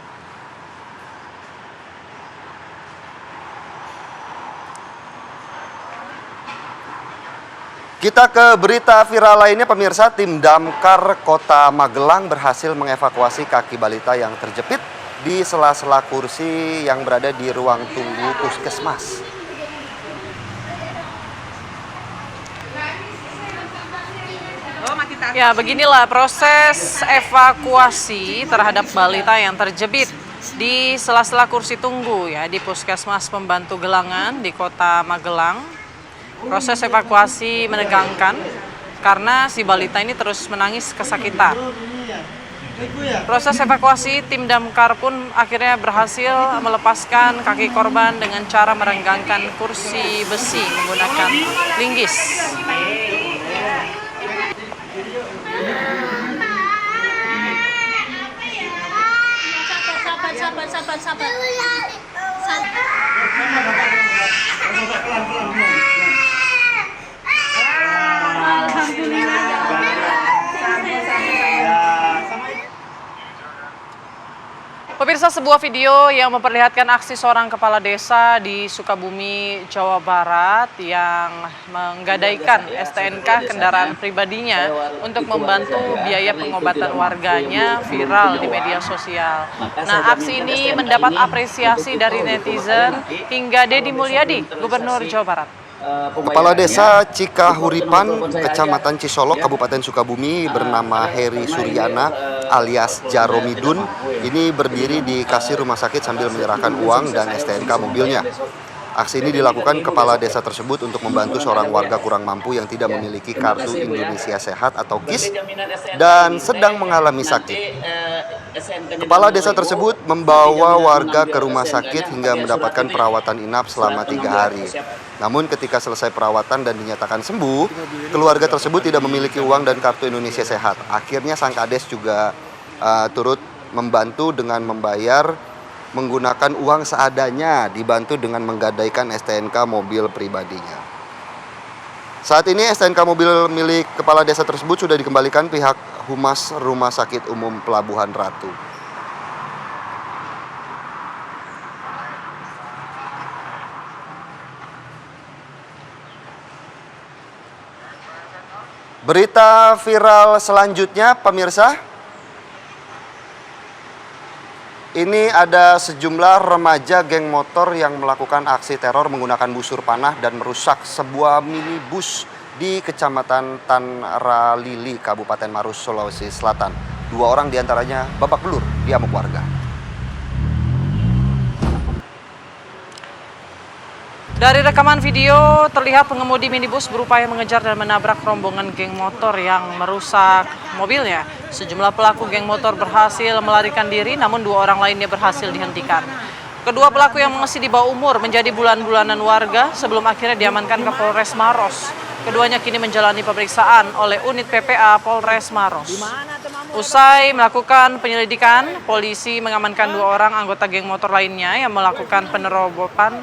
Kita ke berita viral lainnya pemirsa, tim Damkar Kota Magelang berhasil mengevakuasi kaki balita yang terjepit di sela-sela kursi yang berada di ruang tunggu puskesmas.
Ya, beginilah proses evakuasi terhadap balita yang terjepit di sela-sela kursi tunggu ya di Puskesmas Pembantu Gelangan di Kota Magelang. Proses evakuasi menegangkan karena si balita ini terus menangis kesakitan. Proses evakuasi tim damkar pun akhirnya berhasil melepaskan kaki korban dengan cara merenggangkan kursi besi menggunakan linggis. Sabar. Pemirsa, sebuah video yang memperlihatkan aksi seorang kepala desa di Sukabumi, Jawa Barat yang menggadaikan STNK kendaraan pribadinya untuk membantu biaya pengobatan warganya viral di media sosial. Nah, aksi ini mendapat apresiasi dari netizen hingga Deddy Mulyadi, Gubernur Jawa Barat.
Kepala Desa Cikahuripan, Kecamatan Cisolok, Kabupaten Sukabumi bernama Heri Suryana alias Jaromidun ini berdiri di kasir rumah sakit sambil menyerahkan uang dan STNK mobilnya. Aksi ini dilakukan kepala desa tersebut untuk membantu seorang warga kurang mampu yang tidak memiliki kartu Indonesia Sehat atau KIS dan sedang mengalami sakit. Kepala desa tersebut membawa warga ke rumah sakit hingga mendapatkan perawatan inap selama 3 hari. Namun ketika selesai perawatan dan dinyatakan sembuh, keluarga tersebut tidak memiliki uang dan kartu Indonesia Sehat. Akhirnya sang kades juga turut membantu dengan membayar menggunakan uang seadanya, dibantu dengan menggadaikan STNK mobil pribadinya. Saat ini STNK mobil milik kepala desa tersebut sudah dikembalikan pihak Humas Rumah Sakit Umum Pelabuhan Ratu. Berita viral selanjutnya, pemirsa. Ini ada sejumlah remaja geng motor yang melakukan aksi teror menggunakan busur panah dan merusak sebuah minibus di Kecamatan Tanralili, Kabupaten Maros, Sulawesi Selatan. 2 orang diantaranya babak belur diamuk warga.
Dari rekaman video terlihat pengemudi minibus berupaya mengejar dan menabrak rombongan geng motor yang merusak mobilnya. Sejumlah pelaku geng motor berhasil melarikan diri, namun 2 orang lainnya berhasil dihentikan. Kedua pelaku yang masih di bawah umur menjadi bulan-bulanan warga sebelum akhirnya diamankan ke Polres Maros. Keduanya kini menjalani pemeriksaan oleh unit PPA Polres Maros. Usai melakukan penyelidikan, polisi mengamankan 2 orang anggota geng motor lainnya yang melakukan peneroran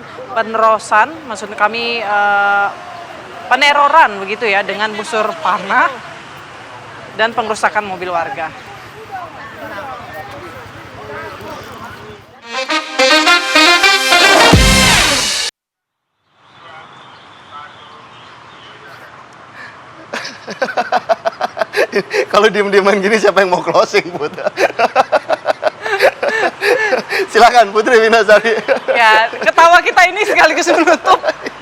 begitu ya dengan busur panah dan pengrusakan mobil warga.
Kalau diem-dieman gini siapa yang mau closing, Put? Silakan Putri Winasari.
Ya, ketawa kita ini sekaligus menutup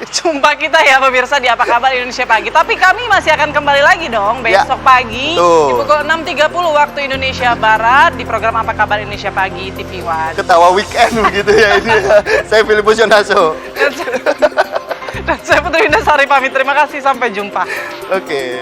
jumpa kita ya pemirsa di Apa Kabar Indonesia Pagi. Tapi kami masih akan kembali lagi dong besok pagi di pukul 6.30 waktu Indonesia Barat di program Apa Kabar Indonesia Pagi TV One.
Ketawa weekend begitu ya ini. Saya Filipus Yonaso.
Dan saya Putri Winasari pamit. Terima kasih, sampai jumpa.
Oke.